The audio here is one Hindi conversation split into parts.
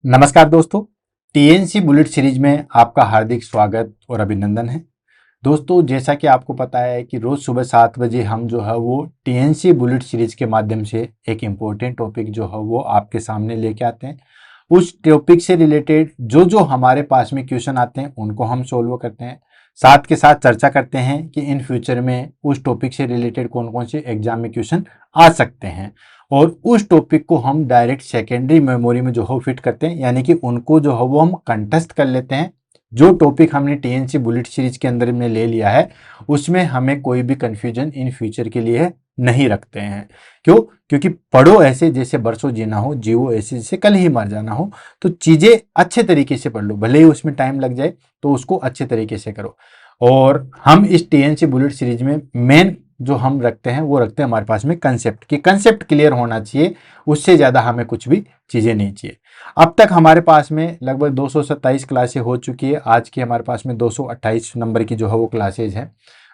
नमस्कार दोस्तों, टीएनसी बुलेट सीरीज में आपका हार्दिक स्वागत और अभिनंदन है। दोस्तों, जैसा कि आपको पता है कि रोज सुबह 7 बजे हम जो है वो टीएनसी बुलेट सीरीज के माध्यम से एक इम्पोर्टेंट टॉपिक जो है वो आपके सामने लेके आते हैं। उस टॉपिक से रिलेटेड जो जो हमारे पास में क्वेश्चन आते हैं उनको हम सोल्व करते हैं, साथ के साथ चर्चा करते हैं कि इन फ्यूचर में उस टॉपिक से रिलेटेड कौन कौन से एग्जाम में क्वेश्चन आ सकते हैं और उस टॉपिक को हम डायरेक्ट सेकेंडरी मेमोरी में जो है फिट करते हैं, यानी कि उनको जो है वो हम कंटेस्ट कर लेते हैं। जो टॉपिक हमने टीएनसी बुलेट सीरीज के अंदर में ले लिया है उसमें हमें कोई भी कंफ्यूजन इन फ्यूचर के लिए नहीं रखते हैं। क्यों? क्योंकि पढ़ो ऐसे जैसे बरसों जीना हो, जियो ऐसे जैसे कल ही मर जाना हो। तो चीजें अच्छे तरीके से पढ़ लो, भले ही उसमें टाइम लग जाए तो उसको अच्छे तरीके से करो। और हम इस टीएनसी बुलेट सीरीज में मेन जो हम रखते हैं वो रखते हैं हमारे पास में कंसेप्ट की, कंसेप्ट क्लियर होना चाहिए, उससे ज़्यादा हमें कुछ भी चीज़ें नहीं चाहिए। अब तक हमारे पास में लगभग 227 क्लासें हो चुकी है। आज की हमारे पास में 228 नंबर की जो है वो क्लासेज हैं।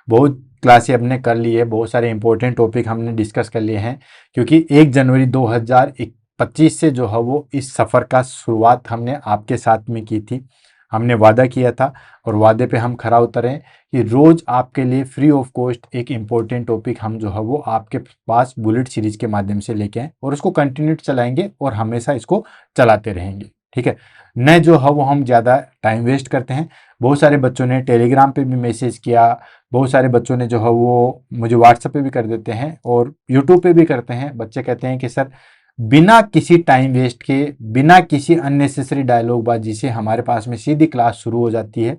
बहुत क्लासें हमने कर ली है, बहुत सारे इंपॉर्टेंट टॉपिक हमने डिस्कस कर लिए हैं, क्योंकि 1 जनवरी 2025 से जो है वो इस सफ़र का शुरुआत हमने आपके साथ में की थी। हमने वादा किया था और वादे पे हम खरा उतरे कि रोज आपके लिए फ्री ऑफ कॉस्ट एक इम्पोर्टेंट टॉपिक हम जो है वो आपके पास बुलेट सीरीज के माध्यम से लेके आए और उसको कंटिन्यू चलाएंगे और हमेशा इसको चलाते रहेंगे। ठीक है, न जो है वो हम ज़्यादा टाइम वेस्ट करते हैं। बहुत सारे बच्चों ने टेलीग्राम पे भी मैसेज किया, बहुत सारे बच्चों ने जो है वो मुझे व्हाट्सएप पे भी कर देते हैं और यूट्यूब पे भी करते हैं। बच्चे कहते हैं कि सर बिना किसी टाइम वेस्ट के, बिना किसी अननेसेसरी डायलॉग बाजी से हमारे पास में सीधी क्लास शुरू हो जाती है।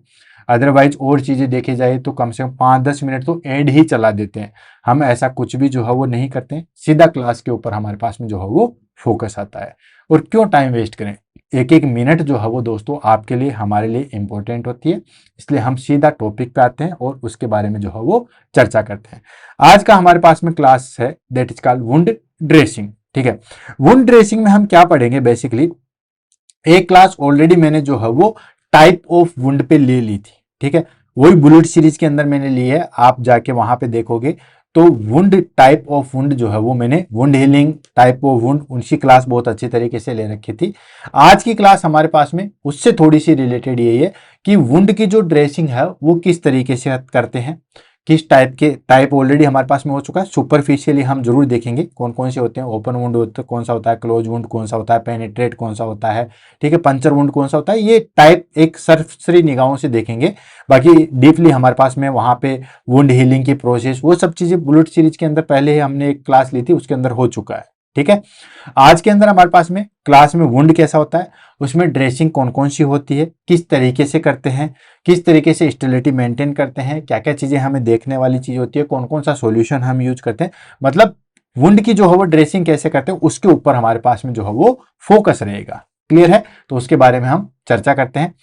अदरवाइज और चीज़ें देखे जाए तो कम से कम 5-10 मिनट तो ऐड ही चला देते हैं। हम ऐसा कुछ भी जो है वो नहीं करते हैं, सीधा क्लास के ऊपर हमारे पास में जो है वो फोकस आता है। और क्यों टाइम वेस्ट करें? एक एक मिनट जो है वो दोस्तों आपके लिए हमारे लिए इंपॉर्टेंट होती है, इसलिए हम सीधा टॉपिक पे आते हैं और उसके बारे में जो है वो चर्चा करते हैं। आज का हमारे पास में क्लास है that is called wound dressing. ठीक है, वुंड ड्रेसिंग में हम क्या पढ़ेंगे? बेसिकली एक क्लास ऑलरेडी मैंने जो है वो टाइप ऑफ वुंड पे ले ली थी। ठीक है, वही बुलेट सीरीज के अंदर मैंने ली है, आप जाके वहां पे देखोगे तो वुंड टाइप ऑफ वुंड जो है वो मैंने wound healing type of wound उनकी क्लास बहुत अच्छी तरीके से ले रखी थी। आज की क्लास हमारे पास में उससे थोड़ी सी रिलेटेड यही है कि वुंड की जो ड्रेसिंग है वो किस तरीके से करते हैं, किस टाइप के टाइप ऑलरेडी हमारे पास में हो चुका है। सुपरफिशियली हम जरूर देखेंगे कौन कौन से होते हैं। ओपन वुंड होता है कौन सा होता है, क्लोज वुंड कौन सा होता है, पेनिट्रेट कौन सा होता है, ठीक है, पंचर वुंड कौन सा होता है। ये टाइप एक सरसरी निगाहों से देखेंगे, बाकी डीपली हमारे पास में वहां पे वुंड हीलिंग की प्रोसेस वो सब चीजें बुलेट सीरीज के अंदर पहले ही हमने एक क्लास ली थी, उसके अंदर हो चुका है। ठीक है, आज के अंदर हमारे पास में क्लास में वुंड कैसा होता है, उसमें ड्रेसिंग कौन कौन सी होती है, किस तरीके से करते हैं, किस तरीके से स्टेबिलिटी मेंटेन करते हैं, क्या क्या चीजें हमें देखने वाली चीज होती है, कौन कौन सा सॉल्यूशन हम यूज करते हैं, मतलब वुंड की जो है वो ड्रेसिंग कैसे करते हैं उसके ऊपर हमारे पास में जो है वो फोकस रहेगा। क्लियर है? तो उसके बारे में हम चर्चा करते हैं।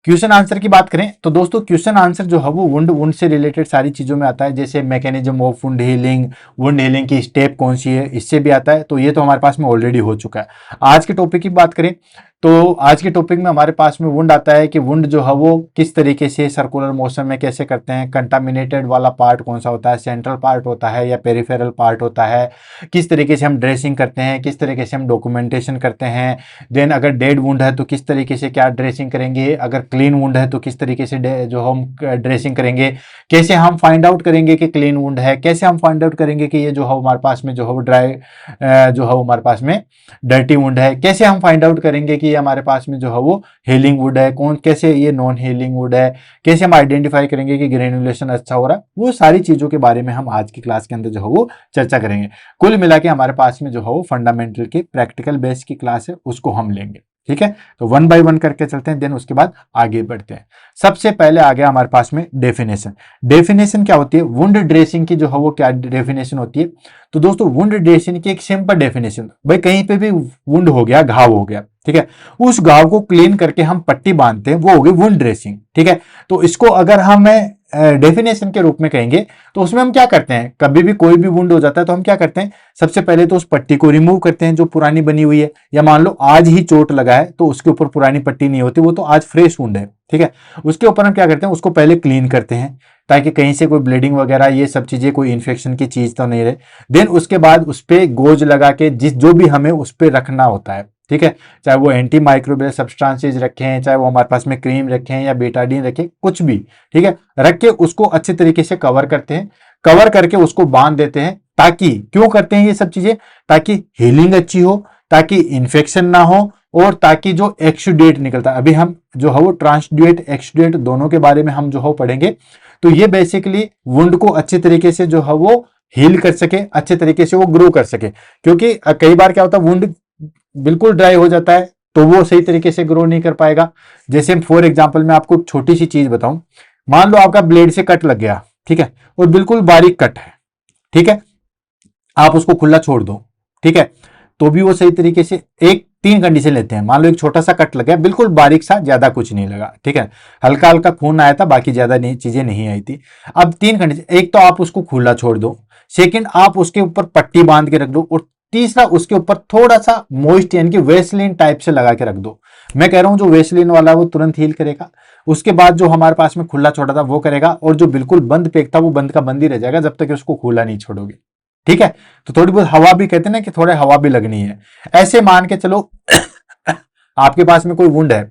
क्वेश्चन आंसर की बात करें तो दोस्तों क्वेश्चन आंसर जो है वो वुंड से रिलेटेड सारी चीजों में आता है, जैसे मैकेनिज्म ऑफ वुंड हीलिंग की स्टेप कौन सी है, इससे भी आता है। तो ये तो हमारे पास में ऑलरेडी हो चुका है। आज के टॉपिक की बात करें तो आज के टॉपिक में हमारे पास में वुंड आता है कि वुंड जो है वो किस तरीके से सर्कुलर मोशन में कैसे करते हैं, कंटामिनेटेड वाला पार्ट कौन सा होता है, सेंट्रल पार्ट होता है या पेरिफेरल पार्ट होता है, किस तरीके से हम ड्रेसिंग करते हैं, किस तरीके से हम डॉक्यूमेंटेशन करते हैं। देन अगर डेड वुंड है तो किस तरीके से क्या ड्रेसिंग करेंगे, अगर क्लीन वुंड है तो किस तरीके से जो हम ड्रेसिंग करेंगे, कैसे हम फाइंड आउट करेंगे कि क्लीन वुंड है, कैसे हम फाइंड आउट करेंगे कि ये जो है हमारे पास में जो है वो ड्राई जो है हमारे पास में डर्टी वुंड है, कैसे हम फाइंड आउट करेंगे कि ये हमारे पास में जो है वो हीलिंग वुड है, कौन कैसे ये नॉन हीलिंग वुड है, कैसे हम आइडेंटिफाई करेंगे कि ग्रेनुलेशन अच्छा हो रहा है। वो सारी चीजों के बारे में हम आज की क्लास के अंदर जो है वो चर्चा करेंगे। कुल मिला के हमारे पास में जो है वो फंडामेंटल की प्रैक्टिकल बेस की क्लास है, उसको हम लेंगे। ठीक है, तो 1 बाय 1 करके चलते हैं, देन उसके बाद आगे बढ़ते हैं। सबसे पहले आ गया हमारे पास में डेफिनेशन। डेफिनेशन क्या होती है? वुंड ड्रेसिंग की जो है वो क्या डेफिनेशन होती है? तो दोस्तों वुंड ड्रेसिंग की एक सिंपल डेफिनेशन, भाई कहीं पे भी वुंड हो गया, घाव हो गया, ठीक है, उस घाव को क्लीन करके हम पट्टी बांधते हैं, वो हो गई वुंड ड्रेसिंग। ठीक है, तो इसको अगर हम डेफिनेशन के रूप में कहेंगे तो उसमें हम क्या करते हैं, कभी भी कोई भी वुंड हो जाता है तो हम क्या करते हैं, सबसे पहले तो उस पट्टी को रिमूव करते हैं जो पुरानी बनी हुई है, या मान लो आज ही चोट लगा है तो उसके ऊपर पुरानी पट्टी नहीं होती, वो तो आज फ्रेश वुंड है। ठीक है, उसके ऊपर हम क्या करते हैं, उसको पहले क्लीन करते हैं ताकि कहीं से कोई ब्लीडिंग वगैरह ये सब चीजें, कोई इन्फेक्शन की चीज तो नहीं रहे। देन उसके बाद उस पर गोज लगा के जो भी हमें उस पर रखना होता है, ठीक है, चाहे वो एंटी माइक्रोबियल सब्सटेंसेज रखे हैं, चाहे वो हमारे पास में क्रीम रखे हैं या बेटाडीन रखे, कुछ भी, ठीक है, रख के उसको अच्छे तरीके से कवर करते हैं, कवर करके उसको बांध देते हैं। ताकि, क्यों करते हैं ये सब चीजें? ताकि हीलिंग अच्छी हो, ताकि इंफेक्शन ना हो, और ताकि जो एक्सुडेट निकलता है, अभी हम जो है वो ट्रांसुडेट एक्सुडेट दोनों के बारे में हम जो है पढ़ेंगे। तो ये बेसिकली वुंड को अच्छे तरीके से जो है वो हील कर सके, अच्छे तरीके से वो ग्रो कर सके। क्योंकि कई बार क्या होता है, वुंड बिल्कुल ड्राई हो जाता है तो वो सही तरीके से ग्रो नहीं कर पाएगा। जैसे फॉर एग्जांपल मैं आपको छोटी सी चीज बताऊं, मान लो आपका ब्लेड से कट लग गया, ठीक है, और बिल्कुल बारीक कट है, ठीक है, आप उसको खुला छोड़ दो, ठीक है, तो भी वो सही तरीके से, एक 3 कंडीशन लेते हैं। मान लो एक छोटा सा कट लग गया, बिल्कुल बारीक सा, ज्यादा कुछ नहीं लगा, ठीक है, हल्का हल्का खून आया था, बाकी ज्यादा नहीं चीजें नहीं आई थी। अब 3 कंडीशन, एक तो आप उसको खुला छोड़ दो, सेकंड आप उसके ऊपर पट्टी बांध के रख दो, और तीसरा उसके ऊपर थोड़ा सा मॉइस्ट यानी कि वेसलिन टाइप से लगा के रख दो। मैं कह रहा हूं जो वेसलिन वाला वो तुरंत हील करेगा, उसके बाद जो हमारे पास में खुला छोड़ा था वो करेगा, और जो बिल्कुल बंद पैक था वो बंद का बंद ही रह जाएगा जब तक उसको खुला नहीं छोड़ोगे, ठीक है। तो थोड़ी बहुत हवा भी, कहते हैं ना कि थोड़ा हवा भी लगनी है। ऐसे मान के चलो आपके पास में कोई वुंड है,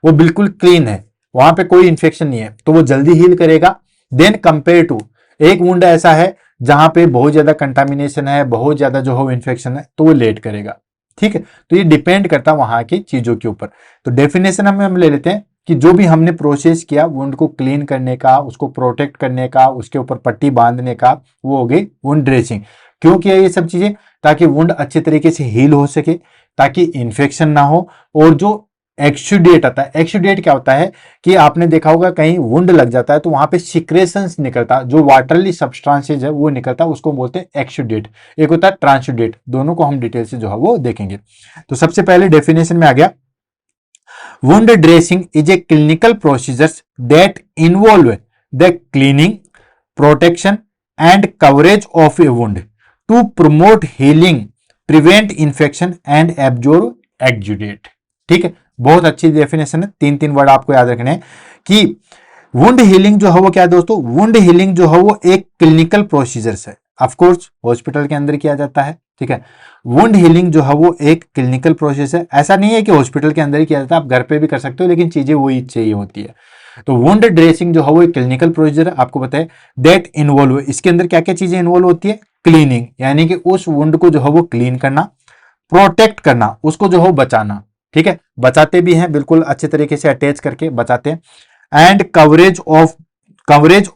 वो बिल्कुल क्लीन है, वहां पे कोई इंफेक्शन नहीं है, तो वो जल्दी हील करेगा देन कंपेयर टू एक वुंड ऐसा है जहां पे बहुत ज्यादा कंटामिनेशन है, बहुत ज्यादा जो हो इन्फेक्शन है, तो वो लेट करेगा, ठीक है। तो ये डिपेंड करता है वहां की चीजों के ऊपर। तो डेफिनेशन हम ले लेते हैं कि जो भी हमने प्रोसेस किया वुंड को क्लीन करने का, उसको प्रोटेक्ट करने का, उसके ऊपर पट्टी बांधने का, वो हो गई वुंड ड्रेसिंग। क्यों किया ये सब चीजें? ताकि वुंड अच्छे तरीके से हील हो सके, ताकि इन्फेक्शन ना हो। और जो एक्सुडेट आता है, एक्सुडेट क्या होता है कि आपने देखा होगा कहीं वुंड लग जाता है तो वहां पे सिक्रेशंस निकलता, जो वाटरली सब्सटेंसेज है वो निकलता, उसको बोलते हैं एक्सुडेट। एक होता है ट्रांसुडेट, दोनों को हम डिटेल से जो है वो देखेंगे। तो सबसे पहले डेफिनेशन में आ गया, wound dressing is a clinical procedure that involve the cleaning, protection and coverage of a wound to promote healing, prevent infection and absorb exudate. ठीक है, बहुत अच्छी डेफिनेशन है। 3 वर्ड आपको याद रखने हैं कि वुंड हीलिंग जो है वो क्या है दोस्तों, वुंड हीलिंग जो है वो एक क्लिनिकल प्रोसीजर है, ऑफ कोर्स हॉस्पिटल के अंदर किया जाता है, ठीक है। वुंड हीलिंग जो है वो एक क्लिनिकल प्रोसेस है, ऐसा नहीं है कि हॉस्पिटल के अंदर ही किया जाता है, आप घर पे भी कर सकते हो, लेकिन चीजें वही चाहिए होती है। तो वुंड ड्रेसिंग जो है वो एक क्लिनिकल प्रोसीजर है, आपको बताए दैट इन्वॉल्व, इसके अंदर क्या क्या चीजें इन्वॉल्व होती है, क्लीनिंग यानी कि उस वुंड को जो है वो क्लीन करना, प्रोटेक्ट करना, उसको जो है बचाना, ठीक है, बचाते भी हैं बिल्कुल अच्छे तरीके से अटैच करके बचाते हैं, and coverage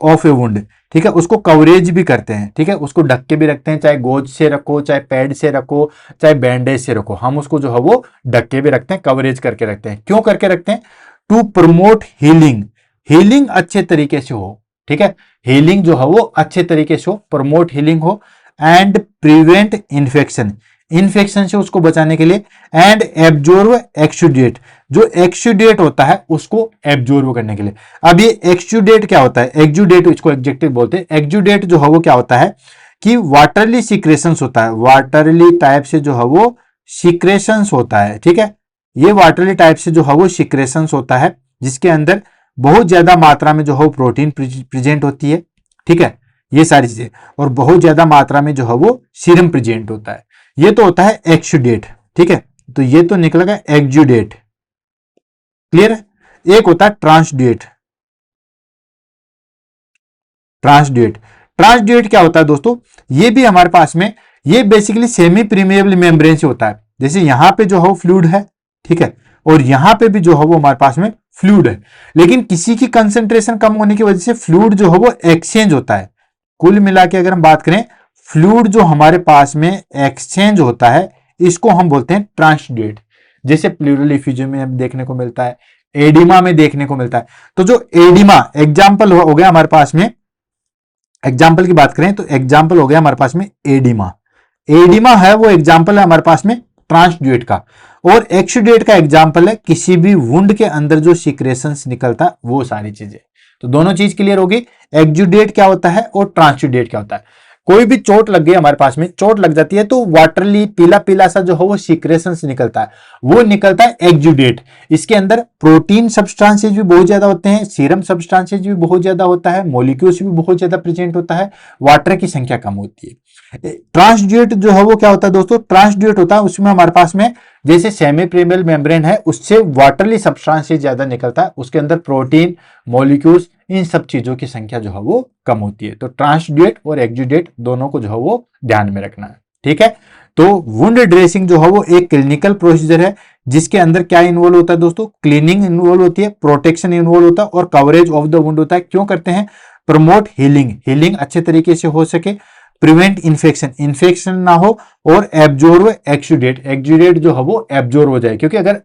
of a wound, ठीक है, उसको कवरेज भी करते हैं, ठीक है, उसको ढक के भी रखते हैं, चाहे गोज से रखो, चाहे पैड से रखो, चाहे बैंडेज से रखो, हम उसको जो है वो ढक के भी रखते हैं, कवरेज करके रखते हैं। क्यों करके रखते हैं? टू प्रमोट हीलिंग, हीलिंग अच्छे तरीके से हो, ठीक है, हीलिंग जो है वो अच्छे तरीके से हो, प्रमोट हीलिंग हो, एंड प्रिवेंट इन्फेक्शन, इन्फेक्शन से उसको बचाने के लिए, एंड एब्जॉर्ब एक्सुडेट, जो एक्सुडेट होता है उसको एब्जॉर्ब करने के लिए। अब ये एक्सुडेट क्या होता है? एक्सुडेट, इसको एडजेक्टिव बोलते हैं। एक्सुडेट जो है वो क्या होता है कि वाटरली सिक्रेशंस होता है, वाटरली टाइप से जो है वो सिक्रेशंस होता है, ठीक है, ये वाटरली टाइप से जो है वो सिक्रेशंस होता है, जिसके अंदर बहुत ज्यादा मात्रा में जो है प्रोटीन प्रेजेंट होती है, ठीक है, ये सारी चीजें, और बहुत ज्यादा मात्रा में जो है वो सीरम प्रेजेंट होता है। ये तो होता है एक्सुडेट, ठीक है, तो ये तो निकलेगा एक्सुडेट, क्लियर है। एक होता है ट्रांसुडेट, ट्रांसुडेट, ट्रांसुडेट क्या होता है दोस्तों, ये भी हमारे पास में, ये बेसिकली सेमी प्रीमिएबल मेम्ब्रेन से होता है। जैसे यहां पे जो है फ्लूइड है, ठीक है, और यहां पे भी जो है वो हमारे पास में फ्लूइड है, लेकिन किसी की कंसेंट्रेशन कम होने की वजह से फ्लूइड जो है वो एक्सचेंज होता है। कुल मिला के अगर हम बात करें, फ्लूइड जो हमारे पास में एक्सचेंज होता है, इसको हम बोलते हैं ट्रांसुडेट। जैसे प्लूरल इफ्यूजन में देखने को मिलता है, एडिमा में देखने को मिलता है। तो जो एडिमा एग्जाम्पल हो गया हमारे पास में, एग्जाम्पल की बात करें तो एग्जाम्पल हो गया हमारे पास में एडिमा, एडिमा है वो एग्जाम्पल है हमारे पास में ट्रांसुडेट का, और एक्सुडेट का एग्जाम्पल है किसी भी वुंड के अंदर जो सिक्रेशंस निकलता है वो सारी चीजें। तो दोनों चीज क्लियर होगी, एक्सुडेट क्या होता है और ट्रांसुडेट क्या होता है। कोई भी चोट लग गई हमारे पास में, चोट लग जाती है तो वाटरली पीला पीला सा जो है वो सीक्रेशन निकलता है, वो निकलता है एक्जुडेट। इसके अंदर प्रोटीन सब्सटेंसेज भी बहुत ज्यादा होते हैं, सीरम सब्सटेंसेज भी बहुत ज्यादा होता है, मॉलिक्यूल्स भी बहुत ज्यादा प्रेजेंट होता है, वाटर की संख्या कम होती है। ट्रांसड्यूट जो है वो क्या होता है दोस्तों, ट्रांसड्यूट होता है उसमें हमारे पास में जैसे सेमी प्रीमियल मेम्ब्रेन है उससे वाटरली सब्सटेंसेज ज्यादा निकलता है, उसके अंदर प्रोटीन मॉलिक्यूल्स इन सब चीजों की संख्या जो है वो कम होती है। तो ट्रांसड्यूट और एक्जुडेट दोनों को जो है वो ध्यान में रखना है, ठीक है। तो वुंड ड्रेसिंग जो है वो एक क्लिनिकल प्रोसीजर है जिसके अंदर क्या इन्वॉल्व होता है दोस्तों, क्लीनिंग इन्वॉल्व होती है, प्रोटेक्शन इन्वॉल्व होता है और कवरेज ऑफ द वुंड होता है। क्यों करते हैं, प्रमोट हीलिंग, हीलिंग अच्छे तरीके से हो सके, प्रिवेंट इन्फेक्शन, इन्फेक्शन ना हो, और एब्जॉर्ब एक्सुडेट, एक्सुडेट जो है वो एब्जॉर्ब हो जाए, क्योंकि अगर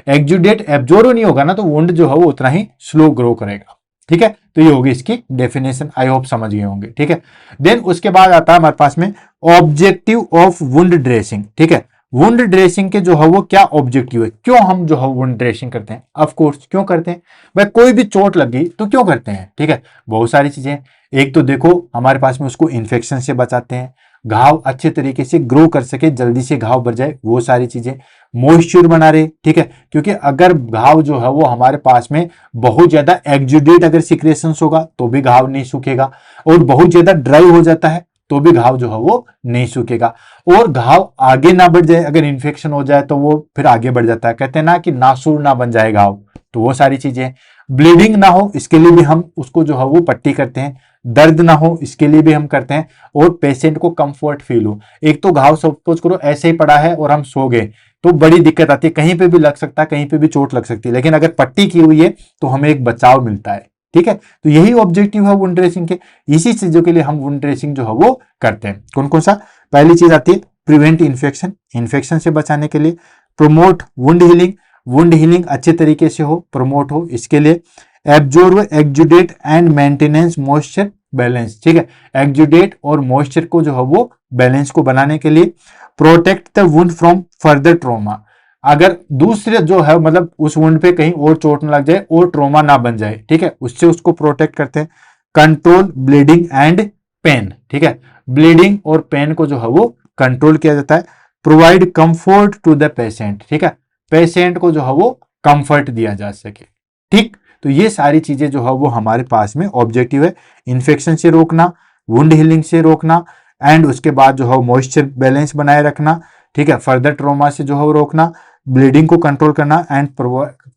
एक्सुडेट एब्जॉर्ब नहीं होगा ना तो वुंड जो है वो उतना ही स्लो ग्रो करेगा, ठीक है। तो ये होगी इसकी डेफिनेशन, आई होप समझ गए होंगे, ठीक है। देन उसके बाद आता है हमारे पास में ऑब्जेक्टिव ऑफ वुंड ड्रेसिंग, ठीक है। वुंड ड्रेसिंग के जो है वो क्या ऑब्जेक्टिव है, क्यों हम जो है वुंड ड्रेसिंग करते हैं, ऑफ कोर्स क्यों करते हैं भाई, कोई भी चोट लग गई तो क्यों करते हैं, ठीक है। बहुत सारी चीजें, एक तो देखो हमारे पास में उसको इन्फेक्शन से बचाते हैं, घाव अच्छे तरीके से ग्रो कर सके, जल्दी से घाव भर जाए, वो सारी चीजें, मॉइस्चर बना रहे, ठीक है। क्योंकि अगर घाव जो है वो हमारे पास में बहुत ज्यादा एक्जुडेट अगर सिक्रेशन होगा तो भी घाव नहीं सूखेगा, और बहुत ज्यादा ड्राई हो जाता है तो भी घाव जो है वो नहीं सूखेगा, और घाव आगे ना बढ़ जाए, अगर इन्फेक्शन हो जाए तो वो फिर आगे बढ़ जाता है, कहते हैं ना कि नासूर ना बन जाए घाव, तो वो सारी चीजें, ब्लीडिंग ना हो इसके लिए भी हम उसको जो है वो पट्टी करते हैं, दर्द ना हो इसके लिए भी हम करते हैं, और पेशेंट को कंफर्ट फील हो। एक तो घाव सपोज करो ऐसे ही पड़ा है और हम सो गए तो बड़ी दिक्कत आती है, कहीं पे भी लग सकता है, कहीं पे भी चोट लग सकती है, लेकिन अगर पट्टी की हुई है तो हमें एक बचाव मिलता है, ठीक है। तो यही ऑब्जेक्टिव है वुंड ड्रेसिंग के, इसी चीजों के लिए हम वुंड ड्रेसिंग जो है वो करते हैं। कौन कौन सा, पहली चीज आती है प्रिवेंट इन्फेक्शन, इन्फेक्शन से बचाने के लिए, promote wound healing, wound healing अच्छे तरीके से हो, प्रोमोट हो, इसके लिए absorb exudate and maintenance moisture balance, ठीक है। एक्जुडेट और मॉइस्चर को जो है वो बैलेंस को बनाने के लिए, protect the wound from further trauma, अगर दूसरे जो है मतलब उस वुंड पे कहीं और चोट ना लग जाए और ट्रॉमा ना बन जाए, ठीक है, उससे उसको प्रोटेक्ट करते हैं। कंट्रोल ब्लीडिंग एंड पेन, ठीक है, ब्लीडिंग और पेन को जो है वो कंट्रोल किया जाता है। Provide comfort to the patient, ठीक है, पेशेंट को जो है वो कंफर्ट दिया जा सके, ठीक। तो ये सारी चीजें जो है वो हमारे पास में ऑब्जेक्टिव है, इन्फेक्शन से रोकना, वुंड हीलिंग से रोकना, एंड उसके बाद जो है मॉइस्चर बैलेंस बनाए रखना, ठीक है, फर्दर ट्रॉमा से जो है वो रोकना, ब्लीडिंग को कंट्रोल करना, एंड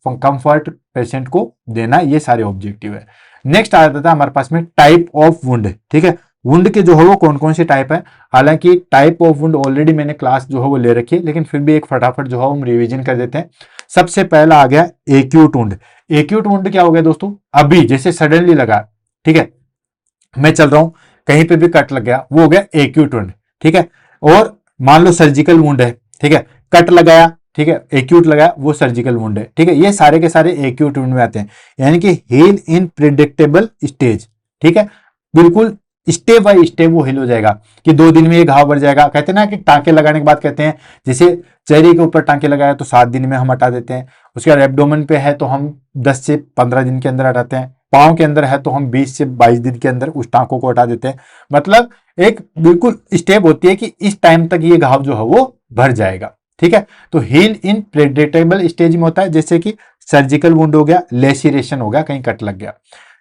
कंफर्ट पेशेंट को देना, ये सारे ऑब्जेक्टिव है। नेक्स्ट आ जाता है हमारे पास में टाइप ऑफ वुंड, ठीक है। वुंड के जो है वो कौन कौन से टाइप है, हालांकि टाइप ऑफ वुंड ऑलरेडी मैंने क्लास जो है वो ले रखी है, लेकिन फिर भी एक फटाफट जो है हम रिवीजन कर देते हैं। सबसे पहला आ गया एक्यूट वुंड। एक्यूट वुंड क्या हो गया दोस्तों, अभी जैसे सडनली लगा, ठीक है, मैं चल रहा हूं कहीं पे भी कट लग गया, वो हो गया एक्यूट वुंड, ठीक है। और मान लो सर्जिकल वुंड है, ठीक है, कट लगाया, ठीक है, एक्यूट लगाया, वो सर्जिकल वुंड है, ठीक है, ये सारे के सारे एक्यूट वुंड में आते हैं, यानी कि हील इन प्रिडिक्टेबल स्टेज, ठीक है, बिल्कुल स्टेप बाय स्टेप वो हील हो जाएगा, कि 2 दिन में ये घाव भर जाएगा। कहते हैं ना कि टांके लगाने के बाद कहते हैं जैसे चेहरे के ऊपर टांके लगाया तो 7 दिन में हम हटा देते हैं, उसके बाद एब्डोमेन पे है तो हम 10 से 15 दिन के अंदर हटाते हैं, पाँव के अंदर है तो हम 20 से 22 दिन के अंदर उस टांकों को हटा देते हैं। मतलब एक बिल्कुल स्टेप होती है कि इस टाइम तक ये घाव जो है वो भर जाएगा, ठीक है। तो हील इन प्रेडिक्टेबल स्टेज में होता है, जैसे कि सर्जिकल वुंड हो गया, लेसिरेशन हो गया, कहीं कट लग गया।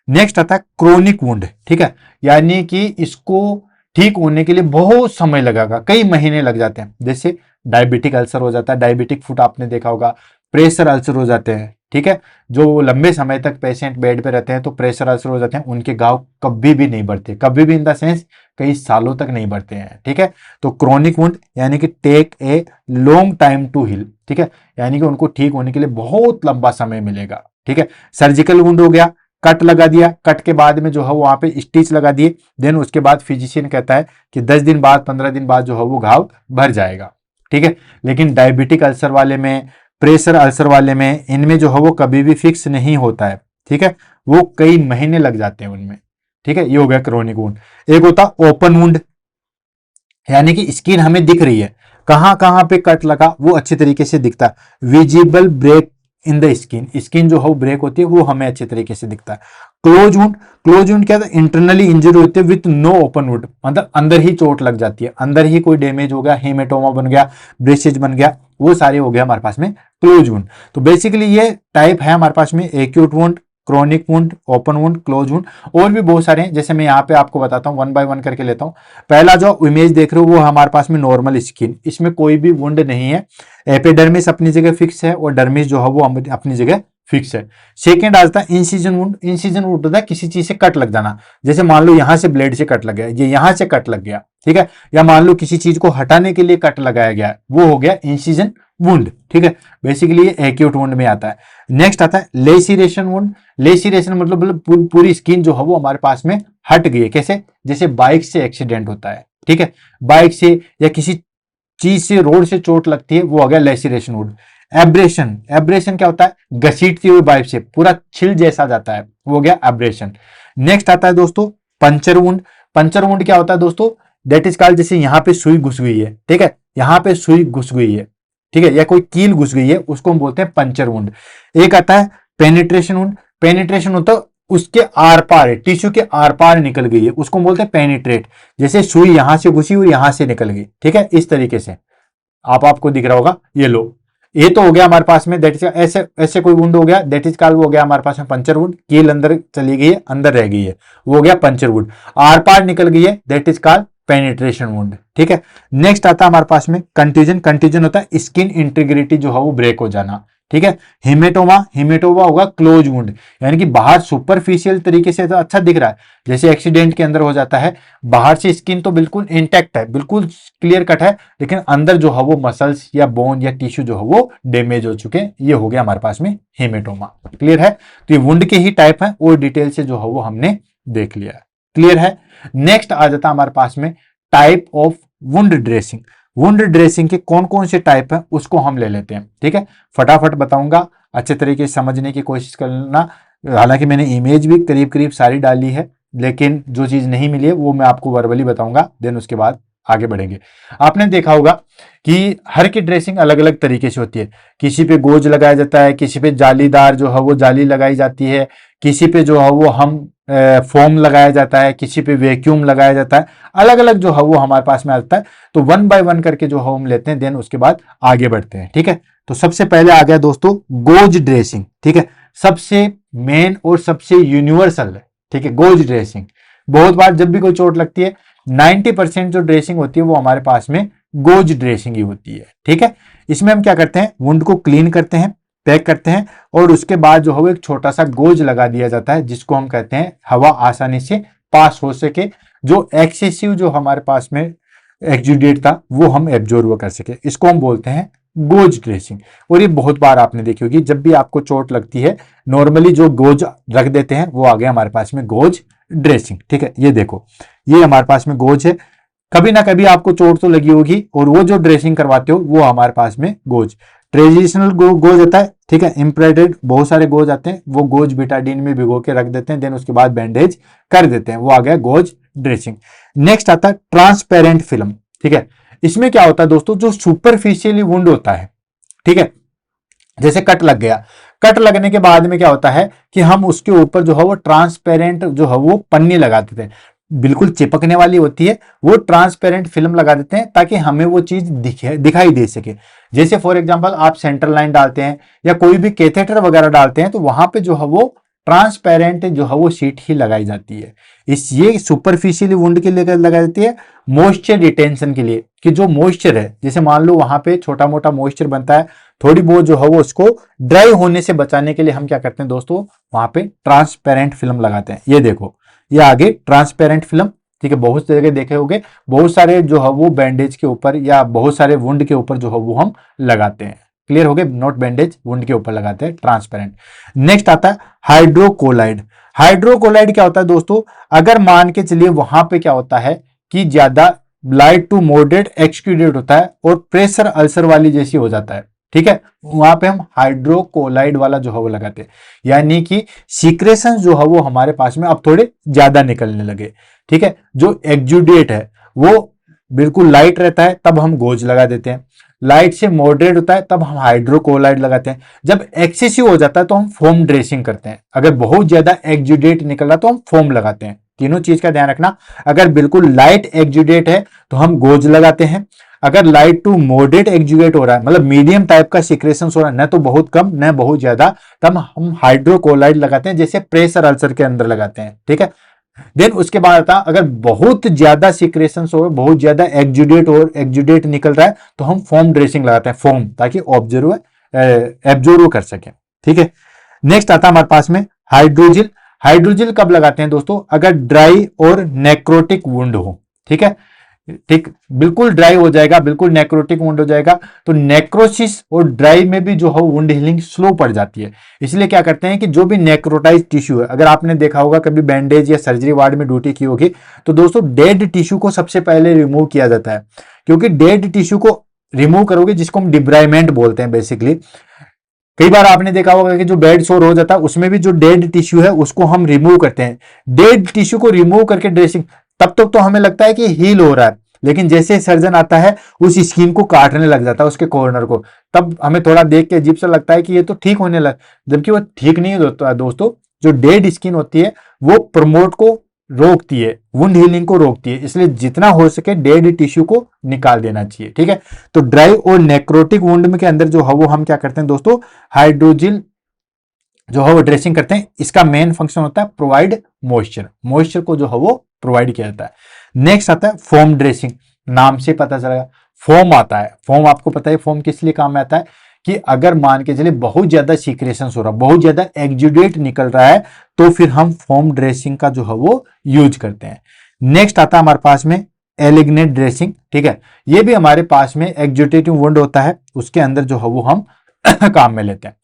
नेक्स्ट आता है क्रोनिक वुंड, ठीक है, यानी कि इसको ठीक होने के लिए बहुत समय लगेगा, कई महीने लग जाते हैं, जैसे डायबिटिक अल्सर हो जाता है, डायबिटिक फुट आपने देखा होगा, प्रेशर अल्सर हो जाते हैं, ठीक है, जो लंबे समय तक पेशेंट बेड पे रहते हैं तो प्रेशर अल्सर हो जाते हैं, उनके घाव कभी भी नहीं बढ़ते, कभी भी इन द सेंस कई सालों तक नहीं बढ़ते हैं, ठीक है। तो क्रोनिक वुंड यानी कि take a long time to heal, ठीक है, यानी कि उनको ठीक होने के लिए बहुत लंबा समय मिलेगा, ठीक है। सर्जिकल वुंड हो गया, कट लगा दिया, कट के बाद में जो है वहां पे स्टिच लगा दिए, देन उसके बाद फिजिशियन कहता है कि 10 दिन बाद 15 दिन बाद जो है वो घाव भर जाएगा, ठीक है। लेकिन डायबिटिक अल्सर वाले में, प्रेशर अल्सर वाले में, इनमें जो है वो कभी भी फिक्स नहीं होता है, ठीक है, वो कई महीने लग जाते हैं उनमें, ठीक है। ये हो गया क्रोनिक वुंड। एक होता ओपन वुंड, यानी कि स्किन हमें दिख रही है, कहां कहां पे कट लगा वो अच्छे तरीके से दिखता है, visible break in the skin, skin जो है ब्रेक होती है वो हमें अच्छे तरीके से दिखता है। क्लोज वुंड, क्लोज वुंड क्या था, इंटरनली इंजरी होती है विथ नो ओपन वुंड, मतलब अंदर ही चोट लग जाती है, अंदर ही कोई डैमेज हो गया, हेमेटोमा बन गया, ब्रेसेज बन गया, वो सारे हो गया हमारे पास में क्लोज वुंड। तो बेसिकली ये टाइप है हमारे पास में acute wound, chronic wound, open wound, close wound, और भी बहुत सारे हैं। जैसे मैं यहाँ पे आपको बताता हूँ, वन बाय वन करके लेता हूँ। पहला जो इमेज देख रहे हो वो हमारे पास में नॉर्मल स्किन, इसमें कोई भी वुंड नहीं है, एपिडर्मिस अपनी जगह फिक्स है और डर्मिस जो है वो अपनी जगह फिक्स है। सेकेंड आता है इंसिजन वुंड। इंसिजन वुंड होता है किसी चीज से कट लग जाना, जैसे मान लो यहां से ब्लेड से कट लग गया, ये यहां से कट लग गया, ठीक है, या मान लो किसी चीज को हटाने के लिए कट लगाया गया, वो हो गया इंसिजन वुंड, ठीक है। बेसिकली ये एक्यूट वुंड में आता है। नेक्स्ट आता है लेसिरेशन वुंड। लेसिरेशन मतलब पूरी स्किन जो है वो हमारे पास में हट गई है, कैसे, जैसे बाइक से एक्सीडेंट होता है, ठीक है, बाइक से या किसी चीज से, रोड से चोट लगती है, वो हो गया लेसिरेशन वुंड। एब्रेशन, एब्रेशन क्या होता है, घसीटती हुई पाइप से पूरा छिल जैसा जाता है, वो हो गया एब्रेशन। नेक्स्ट आता है दोस्तों पंचर वुंड। पंचर वुंड क्या होता है दोस्तों, दैट इज कॉल्ड, जैसे यहां पे सुई घुस गई है, ठीक है, यहां पे सुई घुस गई है, ठीक है, या कोई कील घुस गई है, उसको हम बोलते हैं पंचर वुंड। एक आता है पेनिट्रेशन वुंड। पेनिट्रेशन होता है उसके आर पार, टिश्यू के आर पार निकल गई है, उसको हम बोलते हैं पेनिट्रेट, जैसे सुई यहां से घुसी और यहां से निकल गई, ठीक है, इस तरीके से आपको दिख रहा होगा। ये लो, ये तो हो गया हमारे पास में, दैट इज ऐसे ऐसे कोई वुंड हो गया, दैट इज कॉल्ड, वो हो गया हमारे पास में पंचर वुंड, कील अंदर चली गई है, अंदर रह गई है, वो हो गया पंचर वुंड। आर पार निकल गई है, that is called penetration wound, ठीक है। नेक्स्ट आता है हमारे पास में कंट्यूजन। कंट्यूजन होता है स्किन इंटीग्रिटी जो है वो ब्रेक हो जाना, ठीक है। हिमेटोमा, हिमेटोमा होगा क्लोज वुंड, यानी कि बाहर सुपरफिशियल तरीके से तो अच्छा दिख रहा है, जैसे एक्सीडेंट के अंदर हो जाता है, बाहर से स्किन तो बिल्कुल इंटैक्ट है, बिल्कुल क्लियर कट है, लेकिन अंदर जो है वो मसल्स या बोन या टिश्यू जो है वो डैमेज हो चुके हैं, ये हो गया हमारे पास में हेमेटोमा। क्लियर है, तो ये वुंड के ही टाइप है और डिटेल से जो है वो हमने देख लिया है। क्लियर है। नेक्स्ट आ जाता है हमारे पास में type of wound dressing. Wound dressing के कौन कौन से टाइप है उसको हम ले लेते हैं, ठीक है, फटाफट बताऊंगा, अच्छे तरीके से समझने की कोशिश करना। हालांकि मैंने इमेज भी करीब करीब सारी डाली है, लेकिन जो चीज नहीं मिली है वो मैं आपको वर्बली बताऊंगा, देन उसके बाद आगे बढ़ेंगे। आपने देखा होगा कि हर की ड्रेसिंग अलग अलग तरीके से होती है, किसी पे गोज लगाया जाता है, किसी पे जालीदार जो है वो जाली लगाई जाती है, किसी पे जो है वो हम फोम लगाया जाता है, किसी पे वैक्यूम लगाया जाता है, अलग अलग जो है वो हमारे पास में आता है। तो वन बाय वन करके जो है हम लेते हैं, देन उसके बाद आगे बढ़ते हैं, ठीक है। तो सबसे पहले आ गया दोस्तों गोज ड्रेसिंग, ठीक है, सबसे मेन और सबसे यूनिवर्सल है, ठीक है, गोज ड्रेसिंग। बहुत बार जब भी कोई चोट लगती है 90% जो ड्रेसिंग होती है वो हमारे पास में गोज ड्रेसिंग ही होती है, ठीक है। इसमें हम क्या करते हैं, वुंड को क्लीन करते हैं, पैक करते हैं, और उसके बाद जो है वो एक छोटा सा गोज लगा दिया जाता है, जिसको हम कहते हैं हवा आसानी से पास हो सके, जो एक्सेसिव जो हमारे पास में एक्जुडेट था वो हम एब्जॉर्ब कर सके, इसको हम बोलते हैं गोज ड्रेसिंग। और ये बहुत बार आपने देखी होगी, जब भी आपको चोट लगती है नॉर्मली जो गोज रख देते हैं वो आ गया हमारे पास में गोज ड्रेसिंग, ठीक है। ये देखो, ये हमारे पास में गोज है, कभी ना कभी आपको चोट तो लगी होगी और वो जो ड्रेसिंग करवाते हो वो हमारे पास में गोज, ट्रेडिशनल गोज होता है, ठीक है, इम्प्रेटेड बहुत सारे गोज आते हैं, वो गोज बिटाडीन में भिगो के रख देते हैं, देन उसके बाद बैंडेज कर देते हैं, वो आ गया गोज ड्रेसिंग। नेक्स्ट आता है ट्रांसपेरेंट फिल्म, ठीक है। इसमें क्या होता है दोस्तों, जो सुपरफिशियली वुंड होता है, ठीक है, जैसे कट लग गया, कट लगने के बाद में क्या होता है कि हम उसके ऊपर जो है वो ट्रांसपेरेंट जो है वो पन्नी लगा देते हैं, बिल्कुल चिपकने वाली होती है, वो ट्रांसपेरेंट फिल्म लगा देते हैं ताकि हमें वो चीज दिखाई दे सके। जैसे फॉर एग्जांपल आप सेंट्रल लाइन डालते हैं या कोई भी कैथेटर वगैरह डालते हैं, तो वहां पे जो है वो ट्रांसपेरेंट जो है वो शीट ही लगाई जाती है। ये सुपरफिशियली वुंड के लिए लगाई जाती है मॉइस्चर रिटेंशन के लिए, कि जो मॉइस्चर है, जैसे मान लो वहां पे छोटा मोटा मॉइस्चर बनता है, थोड़ी बहुत जो है वो उसको ड्राई होने से बचाने के लिए हम क्या करते हैं दोस्तों, वहां पे ट्रांसपेरेंट फिल्म लगाते हैं। ये देखो, ये आगे ट्रांसपेरेंट फिल्म, ठीक है, बहुत जगह देखे होंगे, बहुत सारे जो है वो बैंडेज के ऊपर या बहुत सारे वुंड के ऊपर जो है वो हम लगाते हैं। क्लियर हो गए, नॉट बैंडेज, वुंड के ऊपर लगाते हैं ट्रांसपेरेंट। नेक्स्ट आता है हाइड्रोकोलाइड। हाइड्रोकोलाइड क्या होता है दोस्तों, अगर मान के चलिए वहां पे क्या होता है कि ज्यादा लाइट टू मॉडरेट एक्सक्यूडेट होता है और प्रेशर अल्सर वाली जैसी हो जाता है, ठीक है, वहां पे हम हाइड्रोकोलाइड वाला जो है वो लगाते हैं, यानी कि सीक्रेशन जो है वो हमारे पास में अब थोड़े ज्यादा निकलने लगे, ठीक है। जो एक्जुडेट है वो बिल्कुल लाइट रहता है, तब हम गोज लगा देते हैं, लाइट से मॉडरेट होता है तब हम हाइड्रोक्लोराइड लगाते हैं। जब एक्सेसिव हो जाता है तो हम फोम ड्रेसिंग करते हैं। अगर बहुत ज्यादा एक्जुडेट निकल रहा तो हम फोम लगाते हैं। तीनों चीज का ध्यान रखना। अगर बिल्कुल लाइट एक्जुडेट है तो हम गोज लगाते हैं। अगर लाइट टू मॉडरेट एक्जुडेट हो रहा है, मतलब मीडियम टाइप का सिक्रेशन हो रहा है, न तो बहुत कम न बहुत ज्यादा, तब हम हाइड्रोक्लोराइड लगाते हैं, जैसे प्रेशर अल्सर के अंदर लगाते हैं। ठीक है। देन उसके बाद आता, अगर बहुत ज्यादा सिक्रेशन हो, बहुत ज्यादा एक्जुडेट निकल रहा है तो हम फोम ड्रेसिंग लगाते हैं, फोम, ताकि एब्जॉर्व कर सके। ठीक है। नेक्स्ट आता है हमारे पास में हाइड्रोजिल। हाइड्रोजिल कब लगाते हैं दोस्तों? अगर ड्राई और नेक्रोटिक वुंड हो। ठीक है। ठीक, बिल्कुल ड्राई हो जाएगा, बिल्कुल नेक्रोटिक वुंड हो जाएगा, तो नेक्रोसिस और ड्राई में भी जो है वुंड हीलिंग स्लो पड़ जाती है। इसलिए क्या करते हैं कि जो भी नेक्रोटाइज टिश्यू है, अगर आपने देखा होगा कभी बैंडेज या सर्जरी वार्ड में ड्यूटी की होगी, तो दोस्तों डेड टिश्यू को सबसे पहले रिमूव किया जाता है, क्योंकि डेड टिश्यू को रिमूव करोगे, जिसको हम डिब्राइमेंट बोलते हैं बेसिकली। कई बार आपने देखा होगा कि जो बेड सोर हो जाता है उसमें भी जो डेड टिश्यू है उसको हम रिमूव करते हैं। डेड टिश्यू को रिमूव करके ड्रेसिंग, तब तक तो हमें लगता है कि हील हो रहा है, लेकिन जैसे सर्जन आता है उस स्किन को काटने लग जाता है, उसके कॉर्नर को, तब हमें थोड़ा देख के अजीब सा लगता है कि ये तो ठीक होने लग, जबकि वो ठीक नहीं होता है दोस्तों। जो डेड स्किन होती है वो प्रमोट को रोकती है, वुंड हीलिंग को रोकती है, इसलिए जितना हो सके डेड टिश्यू को निकाल देना चाहिए। ठीक है। तो ड्राई और नेक्रोटिक वुंड में के अंदर जो है वो हम क्या करते हैं दोस्तों, हाइड्रोजिल जो है वो ड्रेसिंग करते हैं। इसका मेन फंक्शन होता है प्रोवाइड मॉइस्चर, मॉइस्चर को जो है वो प्रोवाइड किया जाता है। नेक्स्ट आता है फोम ड्रेसिंग। नाम से पता चलेगा फोम आता है। फोम आपको पता है फोम किस लिए काम में आता है, कि अगर मान के चले बहुत ज्यादा सीक्रेशन हो रहा, बहुत ज्यादा एक्जुडेट निकल रहा है, तो फिर हम फोम ड्रेसिंग का जो है वो यूज करते हैं। नेक्स्ट आता है हमारे पास में एलिग्नेट ड्रेसिंग। ठीक है। ये भी हमारे पास में एक्जुडेटिव वुंड होता है, उसके अंदर जो है वो हम काम में लेते हैं।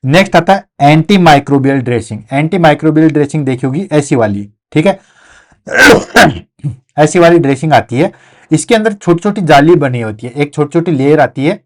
नेक्स्ट आता है anti microbial dressing. Anti microbial dressing देखी होगी, ऐसी वाली। ठीक है। ऐसी वाली ड्रेसिंग आती है, इसके अंदर छोटी छोटी जाली बनी होती है, एक छोटी छोटी लेयर आती है।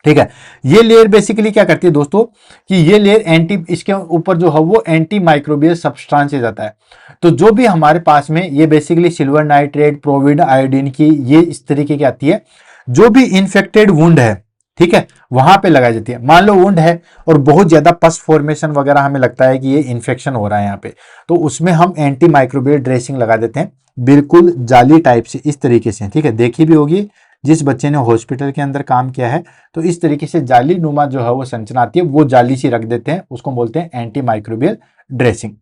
ठीक है। ये लेयर बेसिकली क्या करती है दोस्तों, कि ये लेयर इसके ऊपर जो है वो एंटी माइक्रोबियल सब्सटेंसेस आता है। तो जो भी हमारे पास में ये बेसिकली सिल्वर नाइट्रेट, प्रोविड, आयोडीन की, ये इस तरीके की आती है। जो भी इन्फेक्टेड वुंड है, ठीक है, वहां पे लगाई जाती है। मान लो वुंड है और बहुत ज्यादा पस फॉर्मेशन वगैरह हमें लगता है कि ये इन्फेक्शन हो रहा है यहाँ पे, तो उसमें हम एंटी माइक्रोबियल ड्रेसिंग लगा देते हैं, बिल्कुल जाली टाइप से, इस तरीके से। ठीक है। देखी भी होगी जिस बच्चे ने हॉस्पिटल के अंदर काम किया है, तो इस तरीके से जाली नुमा जो है वो संरचना आती है, वो जाली सी रख देते हैं, उसको बोलते हैं एंटी माइक्रोबियल ड्रेसिंग।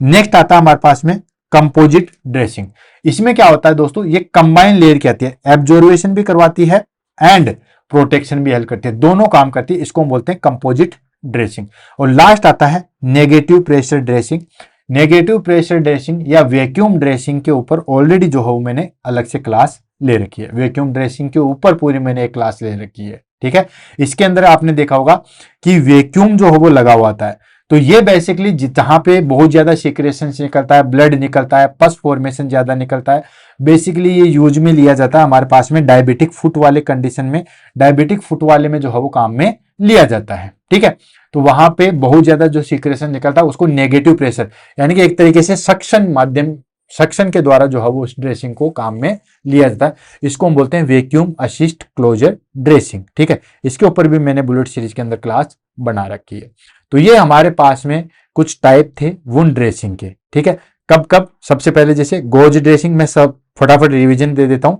नेक्स्ट आता है हमारे पास में कंपोजिट ड्रेसिंग। इसमें क्या होता है दोस्तों, ये कंबाइन लेयर की आती है, एब्जॉर्वेशन भी करवाती है एंड प्रोटेक्शन भी हेल्प करती है, दोनों काम करती है, इसको हम बोलते हैं कंपोजिट ड्रेसिंग। और लास्ट आता है negative pressure dressing. Negative pressure dressing या वैक्यूम ड्रेसिंग के ऊपर ऑलरेडी जो है मैंने अलग से क्लास ले रखी है। वैक्यूम ड्रेसिंग के ऊपर पूरी मैंने एक क्लास ले रखी है। ठीक है। इसके अंदर आपने देखा होगा कि वैक्यूम जो है वो लगा हुआ आता है, तो ये बेसिकली जहां पे बहुत ज्यादा सीक्रेशन निकलता है, ब्लड निकलता है, पस फॉर्मेशन ज्यादा निकलता है, बेसिकली ये यूज में लिया जाता है हमारे पास में डायबिटिक फुट वाले कंडीशन में, डायबिटिक फुट वाले में जो है वो काम में लिया जाता है। ठीक है। तो वहां पे बहुत ज्यादा जो सीक्रेशन निकलता है उसको नेगेटिव प्रेशर, यानी कि एक तरीके से सक्शन के द्वारा जो है वो उस ड्रेसिंग को काम में लिया जाता है। इसको हम बोलते हैं वैक्यूम असिस्ट क्लोजर ड्रेसिंग। ठीक है। इसके ऊपर भी मैंने बुलेट सीरीज के अंदर क्लास बना रखी है। तो ये हमारे पास में कुछ टाइप थे वुंड ड्रेसिंग के। ठीक है। कब कब, सबसे पहले जैसे गोज ड्रेसिंग, मैं सब फटाफट रिवीजन दे देता हूं।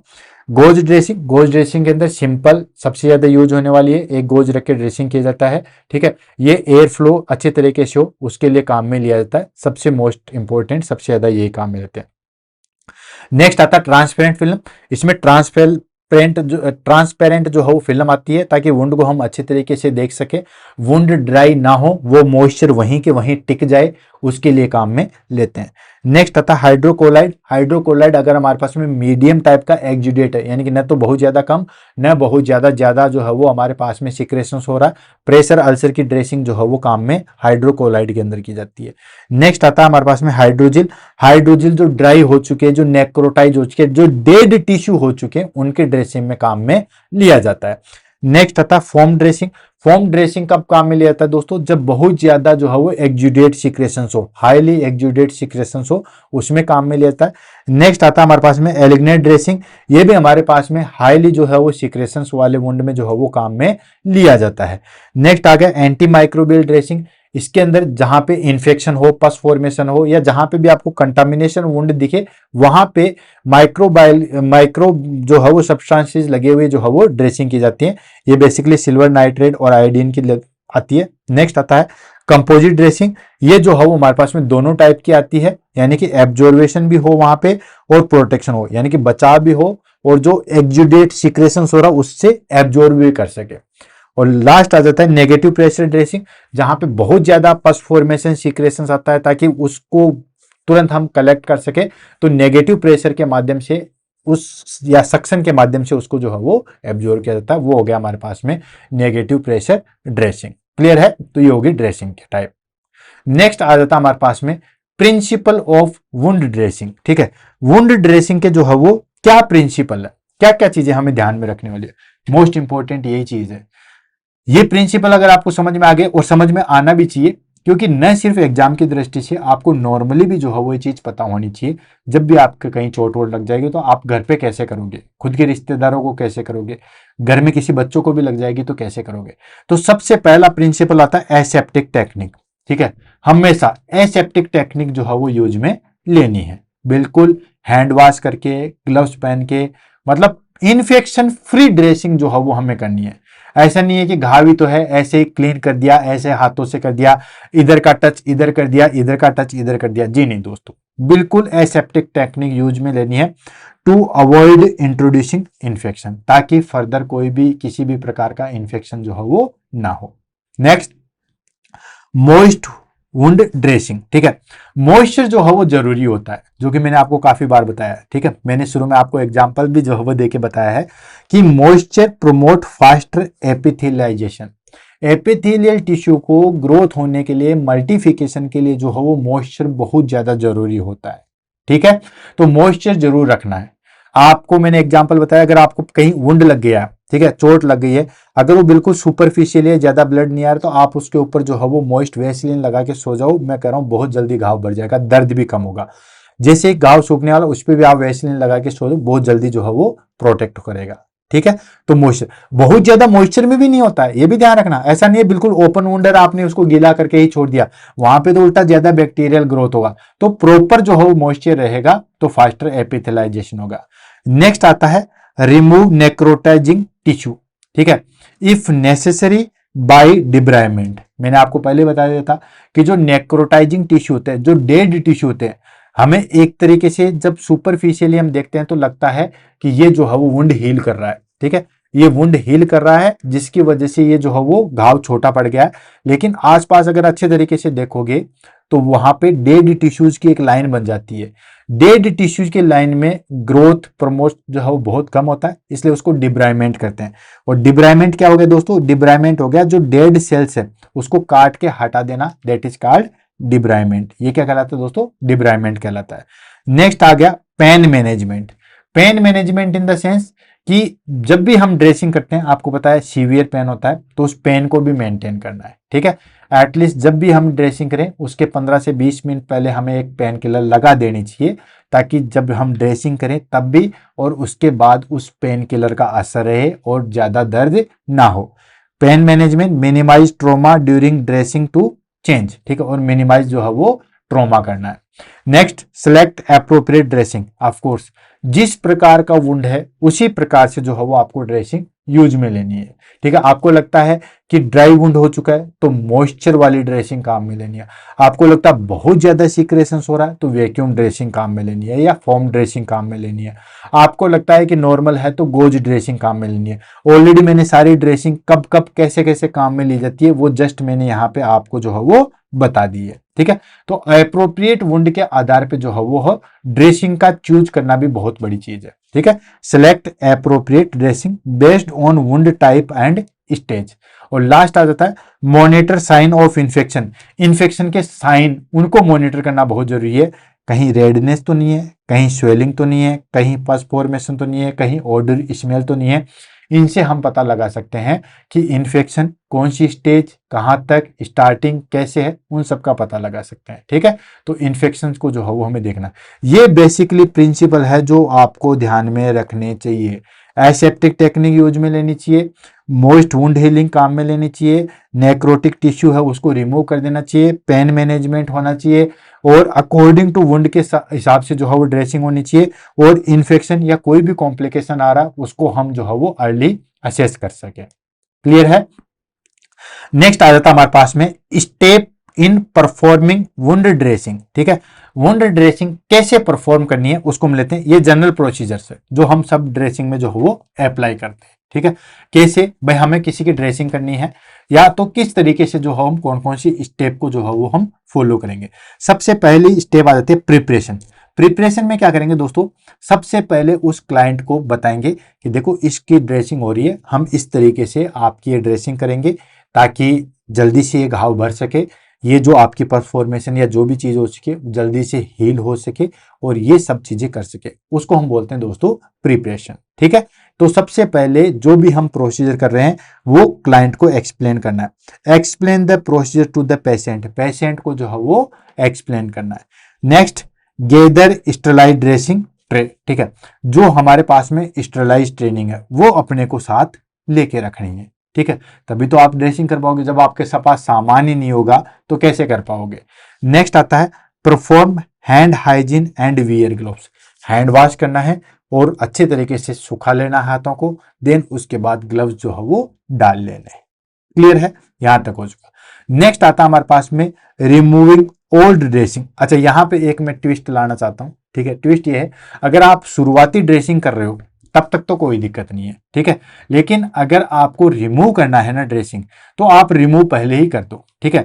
गोज ड्रेसिंग के अंदर सिंपल सबसे ज्यादा यूज होने वाली है, एक गोज रख के ड्रेसिंग किया जाता है। ठीक है। ये एयर फ्लो अच्छे तरीके से हो उसके लिए काम में लिया जाता है, सबसे मोस्ट इंपॉर्टेंट, सबसे ज्यादा यही काम में लेते हैं। नेक्स्ट आता है ट्रांसपेरेंट फिल्म। इसमें ट्रांसपेरेंट जो है वो फिल्म आती है, ताकि वुंड को हम अच्छे तरीके से देख सके, वुंड ड्राई ना हो, वो मॉइस्चर वहीं के वहीं टिक जाए, उसके लिए काम में लेते हैं। नेक्स्ट आता है हाइड्रोक्लोराइड। हाइड्रोक्लोराइड अगर हमारे पास में मीडियम टाइप का एक्जुडेट है, यानी कि न तो बहुत ज्यादा कम न बहुत ज्यादा जो है वो हमारे पास में सिक्रेशन हो रहा है, प्रेशर अल्सर की ड्रेसिंग जो है वो काम में हाइड्रोक्लोराइड के अंदर की जाती है। नेक्स्ट आता है हमारे पास में हाइड्रोजिल। हाइड्रोजिल जो ड्राई हो चुके, जो नेक्रोटाइज हो चुके, जो डेड टिश्यू हो चुके, उनके ड्रेसिंग में काम में लिया जाता है। नेक्स्ट आता है फोम ड्रेसिंग। फोम ड्रेसिंग कब काम में लिया जाता है दोस्तों? जब बहुत ज्यादा जो है वो एक्जुडेट सिक्रेशंस हो, हाईली एक्जुडेट सिक्रेशंस हो, उसमें काम में लिया जाता है। नेक्स्ट आता है हमारे पास में एलिग्नेट ड्रेसिंग। ये भी हमारे पास में हाईली जो है वो सिक्रेशंस वाले वुंड में जो है वो काम में लिया जाता है। नेक्स्ट आ गया एंटी माइक्रोबियल ड्रेसिंग। इसके अंदर जहां पे इन्फेक्शन हो, पस फॉर्मेशन हो, या जहां पे भी आपको कंटामिनेशन वुंड दिखे, वहां पे माइक्रो जो है वो सब्सटेंसेस लगे हुए जो है वो ड्रेसिंग की जाती है। ये बेसिकली सिल्वर नाइट्रेट और आयोडीन की आती है। नेक्स्ट आता है कंपोजिट ड्रेसिंग। ये जो है वो हमारे पास में दोनों टाइप की आती है, यानी कि एब्जॉर्वेशन भी हो वहां पे और प्रोटेक्शन हो, यानी कि बचाव भी हो और जो एक्जुडेट सिक्रेशन हो रहा उससे एब्जॉर्ब भी कर सके। और लास्ट आ जाता है नेगेटिव प्रेशर ड्रेसिंग, जहां पे बहुत ज्यादा पस फॉर्मेशन सिक्रेशन आता है, ताकि उसको तुरंत हम कलेक्ट कर सके। तो नेगेटिव प्रेशर के माध्यम से उस या सक्शन के माध्यम से उसको जो है वो एब्जॉर्ब किया जाता है। वो हो गया हमारे पास में नेगेटिव प्रेशर ड्रेसिंग। क्लियर है? तो ये होगी ड्रेसिंग के टाइप। नेक्स्ट आ जाता है हमारे पास में प्रिंसिपल ऑफ वुंड ड्रेसिंग। ठीक है, वुंड ड्रेसिंग के जो है वो क्या प्रिंसिपल है, क्या क्या चीजें हमें ध्यान में रखने वाली है, मोस्ट इंपॉर्टेंट यही चीज है। ये प्रिंसिपल अगर आपको समझ में आ गए, और समझ में आना भी चाहिए, क्योंकि न सिर्फ एग्जाम की दृष्टि से आपको नॉर्मली भी जो है वो ये चीज पता होनी चाहिए। जब भी आपके कहीं चोट वोट लग जाएगी तो आप घर पे कैसे करोगे, खुद के रिश्तेदारों को कैसे करोगे, घर में किसी बच्चों को भी लग जाएगी तो कैसे करोगे। तो सबसे पहला प्रिंसिपल आता है एसेप्टिक टेक्निक। ठीक है, हमेशा एसेप्टिक टेक्निक जो है वो यूज में लेनी है, बिल्कुल हैंड वॉश करके, ग्लव्स पहन के, मतलब इन्फेक्शन फ्री ड्रेसिंग जो है वो हमें करनी है। ऐसा नहीं है कि घाव ही तो है ऐसे ही क्लीन कर दिया, ऐसे हाथों से कर दिया, इधर का टच इधर कर दिया, इधर का टच इधर कर दिया। जी नहीं दोस्तों, बिल्कुल एसेप्टिक टेक्निक यूज में लेनी है टू अवॉइड इंट्रोड्यूसिंग इन्फेक्शन, ताकि फर्दर कोई भी किसी भी प्रकार का इन्फेक्शन जो है वो ना हो। Next moist wound dressing. ठीक है, मॉइस्चर जो है वो जरूरी होता है, जो कि मैंने आपको काफी बार बताया है। ठीक है, मैंने शुरू में आपको एग्जांपल भी जो है वो देके बताया है कि moisture promote faster epithelialization. Epithelial tissue को ग्रोथ होने के लिए, मल्टीफिकेशन के लिए जो है वो मॉइस्चर बहुत ज्यादा जरूरी होता है। ठीक है, तो मॉइस्चर जरूर रखना है। आपको मैंने एग्जांपल बताया, अगर आपको कहीं वुंड लग गया, ठीक है, चोट लग गई है, अगर वो बिल्कुल सुपरफिशियल है, ज्यादा ब्लड नहीं आ रहा, तो आप उसके ऊपर जो है वो मॉइस्ट वैसलीन लगा के सो जाओ। मैं कह रहा हूं बहुत जल्दी घाव भर जाएगा, दर्द भी कम होगा। जैसे ही घाव सूखने वाला, उस पर भी आप वैसलीन लगा के सो जाओ, बहुत जल्दी जो है वो प्रोटेक्ट करेगा। ठीक है, तो मॉइस्चर बहुत ज्यादा मॉइस्चर में भी नहीं होता है, ये भी ध्यान रखना। ऐसा नहीं है बिल्कुल ओपन वुंडर आपने उसको गीला करके ही छोड़ दिया, वहां पे तो उल्टा ज्यादा बैक्टीरियल ग्रोथ होगा। तो प्रॉपर जो है वो मॉइस्चर रहेगा तो फास्टर एपिथेलाइजेशन होगा। नेक्स्ट आता है रिमूव नेक्रोटाइजिंग टिश्यू। ठीक है, इफ नेसेसरी बाय डिब्राइमेंट। मैंने आपको पहले बता दिया था कि जो नेक्रोटाइजिंग टिश्यू होते हैं, जो डेड टिश्यू होते हैं, हमें एक तरीके से जब सुपरफिशियली हम देखते हैं तो लगता है कि ये जो है वो वुंड हील कर रहा है। ठीक है, ये वुंड हील कर रहा है, जिसकी वजह से ये जो है वो घाव छोटा पड़ गया है। लेकिन आसपास अगर अच्छे तरीके से देखोगे तो वहां पे डेड टिश्यूज की एक लाइन बन जाती है। डेड टिश्यूज की लाइन में ग्रोथ प्रमोट जो है वो बहुत कम होता है, इसलिए उसको डिब्राइमेंट करते हैं। और डिब्राइमेंट क्या हो गया दोस्तों? डिब्राइमेंट हो गया जो डेड सेल्स है उसको काट के हटा देना, दैट इज कॉल्ड डिब्राइमेंट। ये क्या कहलाता है दोस्तों? डिब्राइमेंट कहलाता है। नेक्स्ट आ गया pain management. Pain management in the sense कि जब भी हम ड्रेसिंग करते हैं, आपको पता है सीवियर पेन होता है, तो उस पेन को भी मेंटेन करना है। ठीक है, एटलीस्ट जब भी हम ड्रेसिंग करें उसके 15 से 20 मिनट पहले हमें एक पेन किलर लगा देनी चाहिए, ताकि जब हम ड्रेसिंग करें तब भी और उसके बाद उस पेन किलर का असर रहे और ज्यादा दर्द ना हो। Pain management, minimize trauma during dressing to change. ठीक है, और मिनिमाइज जो है वो ट्रोमा करना है। Next select appropriate dressing. Of course जिस प्रकार का वुंड है उसी प्रकार से जो है वो आपको ड्रेसिंग यूज में लेनी है। ठीक है, आपको लगता है कि ड्राई वुंड हो चुका है तो मॉइस्चर वाली ड्रेसिंग काम में लेनी है। आपको लगता है बहुत ज्यादा सिक्रेशंस हो रहा है तो वैक्यूम ड्रेसिंग काम में लेनी है या फोम ड्रेसिंग काम में लेनी है। आपको लगता है कि नॉर्मल है तो गोज ड्रेसिंग काम में लेनी है। ऑलरेडी मैंने सारी ड्रेसिंग कब कब कैसे कैसे काम में ली जाती है वो जस्ट मैंने यहाँ पे आपको जो है वो बता दी है। ठीक है, तो अप्रोप्रिएट वुंड के आधार पे जो है वो ड्रेसिंग का चूज करना भी बहुत बड़ी चीज है। ठीक है, select appropriate dressing based on wound type and stage. और लास्ट आ जाता है monitor sign of infection. Infection के साइन उनको मॉनिटर करना बहुत जरूरी है। कहीं रेडनेस तो नहीं है, कहीं स्वेलिंग तो नहीं है, कहीं पस फॉर्मेशन तो नहीं है, कहीं ऑडर स्मेल तो नहीं है। इनसे हम पता लगा सकते हैं कि इन्फेक्शन कौन सी स्टेज, कहाँ तक, स्टार्टिंग कैसे है, उन सब का पता लगा सकते हैं। ठीक है, तो इन्फेक्शन को जो है वो हमें देखना है। ये बेसिकली प्रिंसिपल है जो आपको ध्यान में रखने चाहिए। एसेप्टिक टेक्निक यूज में लेनी चाहिए, मोस्ट वुंड हीलिंग काम में लेनी चाहिए, नेक्रोटिक टिश्यू है उसको रिमूव कर देना चाहिए, पेन मैनेजमेंट होना चाहिए, और अकॉर्डिंग टू वुंड के हिसाब से जो है वो ड्रेसिंग होनी चाहिए, और इन्फेक्शन या कोई भी कॉम्प्लिकेशन आ रहा है उसको हम जो है वो अर्ली असेस कर सके। क्लियर है। नेक्स्ट आ जाता है हमारे पास में step in performing wound dressing. ठीक है, वुंड ड्रेसिंग कैसे परफॉर्म करनी है उसको हम लेते हैं। ये जनरल प्रोसीजर्स है जो हम सब ड्रेसिंग में जो है वो अप्लाई करते हैं। ठीक है, कैसे भाई हमें किसी की ड्रेसिंग करनी है या तो किस तरीके से जो है हम कौन कौन सी स्टेप को जो है वो हम फॉलो करेंगे। सबसे पहली स्टेप आ जाती है प्रिपरेशन। प्रिपरेशन में क्या करेंगे दोस्तों, सबसे पहले उस क्लाइंट को बताएंगे कि देखो इसकी ड्रेसिंग हो रही है, हम इस तरीके से आपकी ये ड्रेसिंग करेंगे ताकि जल्दी से ये घाव भर सके, ये जो आपकी परफॉर्मेशन या जो भी चीज हो सके जल्दी से हील हो सके और ये सब चीजें कर सके, उसको हम बोलते हैं दोस्तों प्रिपरेशन। ठीक है, तो सबसे पहले जो भी हम प्रोसीजर कर रहे हैं वो क्लाइंट को एक्सप्लेन करना है। Explain the procedure to the patient, patient को जो है वो एक्सप्लेन करना है। Next, gather sterilize dressing tray. ठीक है, जो हमारे पास में स्टरलाइज ट्रेनिंग है वो अपने को साथ लेके रखनी है। ठीक है, तभी तो आप ड्रेसिंग कर पाओगे, जब आपके पास सामान ही नहीं होगा तो कैसे कर पाओगे। नेक्स्ट आता है perform hand hygiene and wear gloves. Hand wash करना है और अच्छे तरीके से सुखा लेना हाथों को, देन उसके बाद ग्लव्स जो है वो डाल लेने। क्लियर है, यहां तक हो चुका। नेक्स्ट आता है हमारे पास में रिमूविंग ओल्ड ड्रेसिंग। अच्छा, यहां पे एक मैं ट्विस्ट लाना चाहता हूं। ठीक है, ट्विस्ट ये है, अगर आप शुरुआती ड्रेसिंग कर रहे हो तब तक तो कोई दिक्कत नहीं है। ठीक है, लेकिन अगर आपको रिमूव करना है ना ड्रेसिंग, तो आप रिमूव पहले ही कर दो। ठीक है,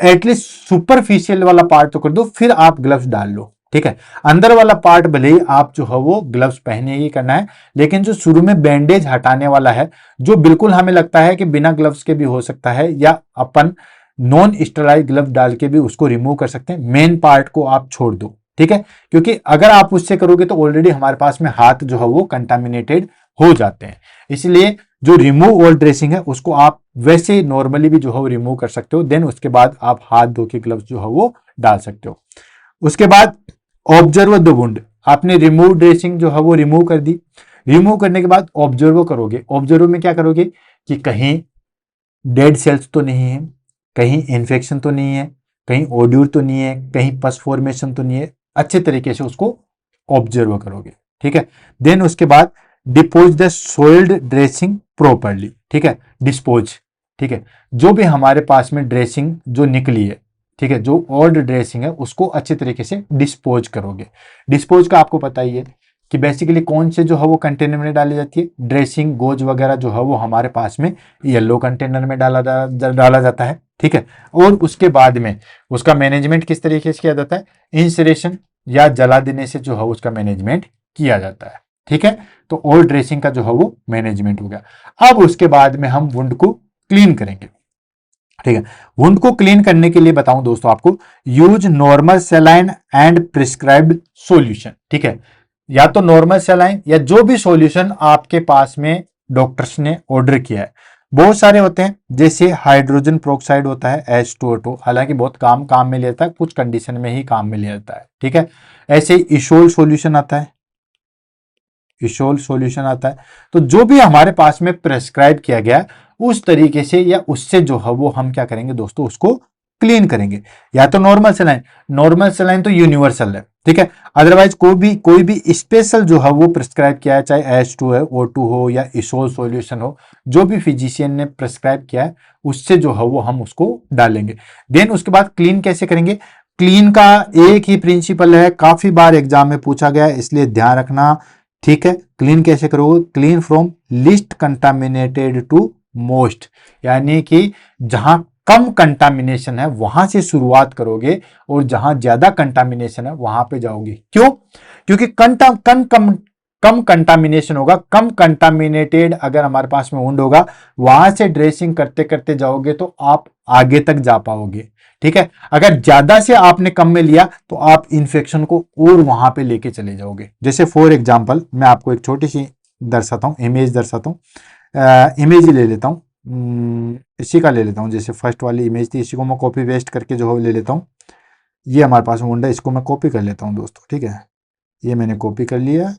एटलीस्ट सुपरफिशियल वाला पार्ट तो कर दो, फिर आप ग्लव्स डाल लो। ठीक है, अंदर वाला पार्ट भले ही आप जो है वो ग्लव्स पहने ही करना है, लेकिन जो शुरू में बैंडेज हटाने वाला है, जो बिल्कुल हमें लगता है कि बिना ग्लव्स के भी हो सकता है या अपन नॉन स्टेराइल ग्लव डाल के भी उसको रिमूव कर सकते हैं, मेन पार्ट को आप छोड़ दो। ठीक है, क्योंकि अगर आप उससे करोगे तो ऑलरेडी हमारे पास में हाथ जो है वो कंटामिनेटेड हो जाते हैं। इसलिए जो रिमूव ऑल ड्रेसिंग है उसको आप वैसे नॉर्मली भी जो है वो रिमूव कर सकते हो, देन उसके बाद आप हाथ धो के ग्लव्स जो है वो डाल सकते हो। उसके बाद ऑब्जर्व द वुंड, आपने रिमूव ड्रेसिंग जो है वो रिमूव कर दी। रिमूव करने के बाद ऑब्जर्व करोगे। ऑब्जर्व में क्या करोगे कि कहीं डेड सेल्स तो नहीं है, कहीं इन्फेक्शन तो नहीं है, कहीं ओड्यूर तो नहीं है, कहीं पस फॉर्मेशन तो नहीं है, अच्छे तरीके से उसको ऑब्जर्व करोगे। ठीक है, देन उसके बाद डिपोज द सोइल्ड ड्रेसिंग प्रॉपरली। ठीक है, डिस्पोज। ठीक है, जो भी हमारे पास में ड्रेसिंग जो निकली है, ठीक है, जो ओल्ड ड्रेसिंग है उसको अच्छे तरीके से डिस्पोज करोगे। डिस्पोज का आपको पता ही है कि बेसिकली कौन से जो है वो कंटेनर में डाली जाती है। ड्रेसिंग गोज वगैरह जो है वो हमारे पास में येलो कंटेनर में डाला जाता है। ठीक है, और उसके बाद में उसका मैनेजमेंट किस तरीके से किया जाता है, इंसरेशन या जला देने से जो है उसका मैनेजमेंट किया जाता है। ठीक है, तो ओल्ड ड्रेसिंग का जो है वो मैनेजमेंट हो गया। अब उसके बाद में हम वुंड को क्लीन करेंगे। ठीक है, वुंड को क्लीन करने के लिए बताऊं दोस्तों आपको, use normal saline and prescribed solution. ठीक है, या तो नॉर्मल सेलाइन या जो भी सॉल्यूशन आपके पास में डॉक्टर्स ने ऑर्डर किया है। बहुत सारे होते हैं, जैसे हाइड्रोजन प्रोक्साइड होता है H2O2, हालांकि बहुत काम में लिया जाता है, कुछ कंडीशन में ही काम में लिया जाता है। ठीक है, ऐसे ही इसोल सॉल्यूशन आता है, इसोल सॉल्यूशन आता है। तो जो भी हमारे पास में प्रेस्क्राइब किया गया उस तरीके से या उससे जो है वो हम क्या करेंगे दोस्तों, उसको क्लीन करेंगे। या तो नॉर्मल सेलाइन तो यूनिवर्सल है। ठीक है, अदरवाइज कोई भी स्पेशल जो है वो प्रिस्क्राइब किया है, चाहे H2O2 हो या इसोल सॉल्यूशन हो, जो भी फिजिशियन ने प्रिस्क्राइब किया है उससे जो है वो हम उसको डालेंगे। देन उसके बाद क्लीन कैसे करेंगे। क्लीन का एक ही प्रिंसिपल है, काफी बार एग्जाम में पूछा गया है, इसलिए ध्यान रखना। ठीक है, क्लीन कैसे करोगे, clean from least contaminated to most, यानी कि जहां कम कंटामिनेशन है वहां से शुरुआत करोगे और जहां ज्यादा कंटामिनेशन है वहां पे जाओगे। क्यों, क्योंकि कम कंटामिनेशन होगा, कम कंटामिनेटेड अगर हमारे पास में वुंड होगा, वहां से ड्रेसिंग करते करते जाओगे तो आप आगे तक जा पाओगे। ठीक है, अगर ज्यादा से आपने कम में लिया तो आप इंफेक्शन को और वहां पे लेके चले जाओगे। जैसे फॉर एग्जांपल मैं आपको एक छोटी सी दर्शाता हूँ, इमेज दर्शाता हूँ। इमेज ले लेता हूँ, इसी का ले लेता हूँ, जैसे फर्स्ट वाली इमेज थी, इसी को मैं कॉपी पेस्ट करके जो है ले लेता हूँ। ये हमारे पास वुंड है, इसको मैं कॉपी कर लेता हूँ दोस्तों, ठीक है। ये मैंने कॉपी कर लिया,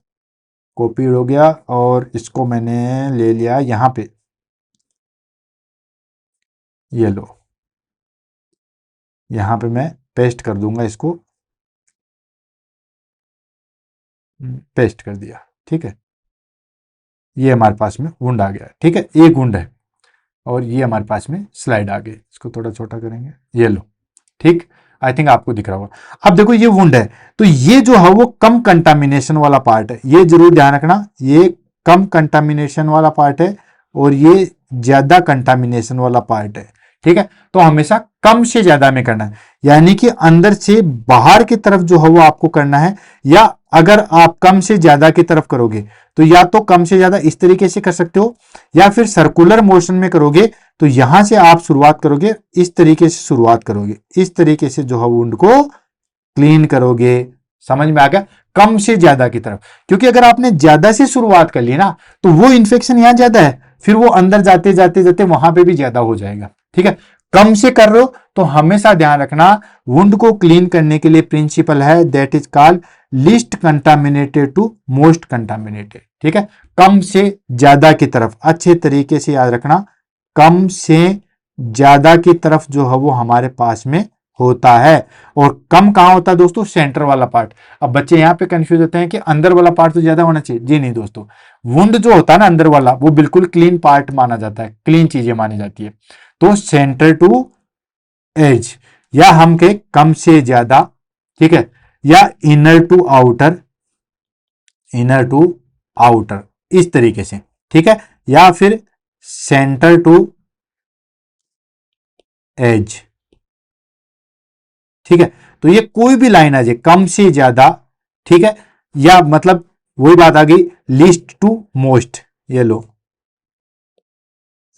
कॉपी हो गया, और इसको मैंने ले लिया यहाँ पे, ये लो, यहाँ पे मैं पेस्ट कर दूंगा, इसको पेस्ट कर दिया, ठीक है। ये हमारे पास में वुंड आ गया, ठीक है, एक वुंड है, और ये हमारे पास में स्लाइड आ गई। इसको थोड़ा छोटा करेंगे, ये लो, ठीक। आई थिंक आपको दिख रहा होगा। अब देखो ये वुंड है, तो ये जो है वो कम कंटामिनेशन वाला पार्ट है, ये जरूर ध्यान रखना, ये कम कंटामिनेशन वाला पार्ट है और ये ज्यादा कंटामिनेशन वाला पार्ट है, ठीक है। तो हमेशा कम से ज्यादा में करना है, यानी कि अंदर से बाहर की तरफ जो है वो आपको करना है। या अगर आप कम से ज्यादा की तरफ करोगे तो या तो कम से ज्यादा इस तरीके से कर सकते हो, या फिर सर्कुलर मोशन में करोगे तो यहां से आप शुरुआत करोगे, इस तरीके से शुरुआत करोगे, इस तरीके से जो है वुंड को क्लीन करोगे। समझ में आ गया, कम से ज्यादा की तरफ, क्योंकि अगर आपने ज्यादा से शुरुआत कर ली ना तो वो इन्फेक्शन यहां ज्यादा है, फिर वो अंदर जाते जाते जाते वहां पे भी ज्यादा हो जाएगा, ठीक है। कम से कर रहे हो तो हमेशा ध्यान रखना, वुंड को क्लीन करने के लिए प्रिंसिपल है, that is called least contaminated to most contaminated, ठीक है। कम से ज्यादा की तरफ, अच्छे तरीके से याद रखना, कम से ज्यादा की तरफ जो है वो हमारे पास में होता है। और कम कहां होता है दोस्तों, सेंटर वाला पार्ट। अब बच्चे यहां पे कंफ्यूज होते हैं कि अंदर वाला पार्ट तो ज्यादा होना चाहिए, जी नहीं दोस्तों, वुंड जो होता है ना अंदर वाला, वो बिल्कुल क्लीन पार्ट माना जाता है, क्लीन चीजें मानी जाती है। तो सेंटर टू एज, या हम के कम से ज्यादा, ठीक है, या inner to outer, inner to outer, इस तरीके से, ठीक है, या फिर सेंटर टू एज, ठीक है। तो ये कोई भी लाइन आ जाए कम से ज्यादा, ठीक है, या मतलब वही बात आ गई, लीस्ट टू मोस्ट, ये लो,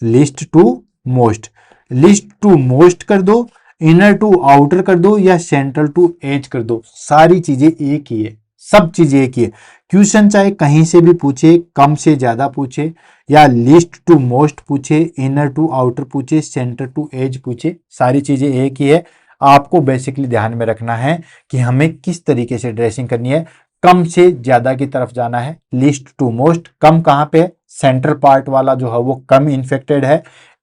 least to most, list to most कर दो, इनर टू आउटर कर दो, या सेंट्रल टू एज कर दो, सारी चीजें एक ही है, सब चीजें एक ही है। क्वेश्चन चाहे कहीं से भी पूछे, कम से ज्यादा पूछे, या लिस्ट टू मोस्ट पूछे, इनर टू आउटर पूछे, सेंटर टू एज पूछे, सारी चीजें एक ही है। आपको बेसिकली ध्यान में रखना है कि हमें किस तरीके से ड्रेसिंग करनी है। कम से ज्यादा की तरफ जाना है, लिस्ट टू मोस्ट, कम कहां पे है, सेंट्रल पार्ट वाला जो है वो कम इन्फेक्टेड है,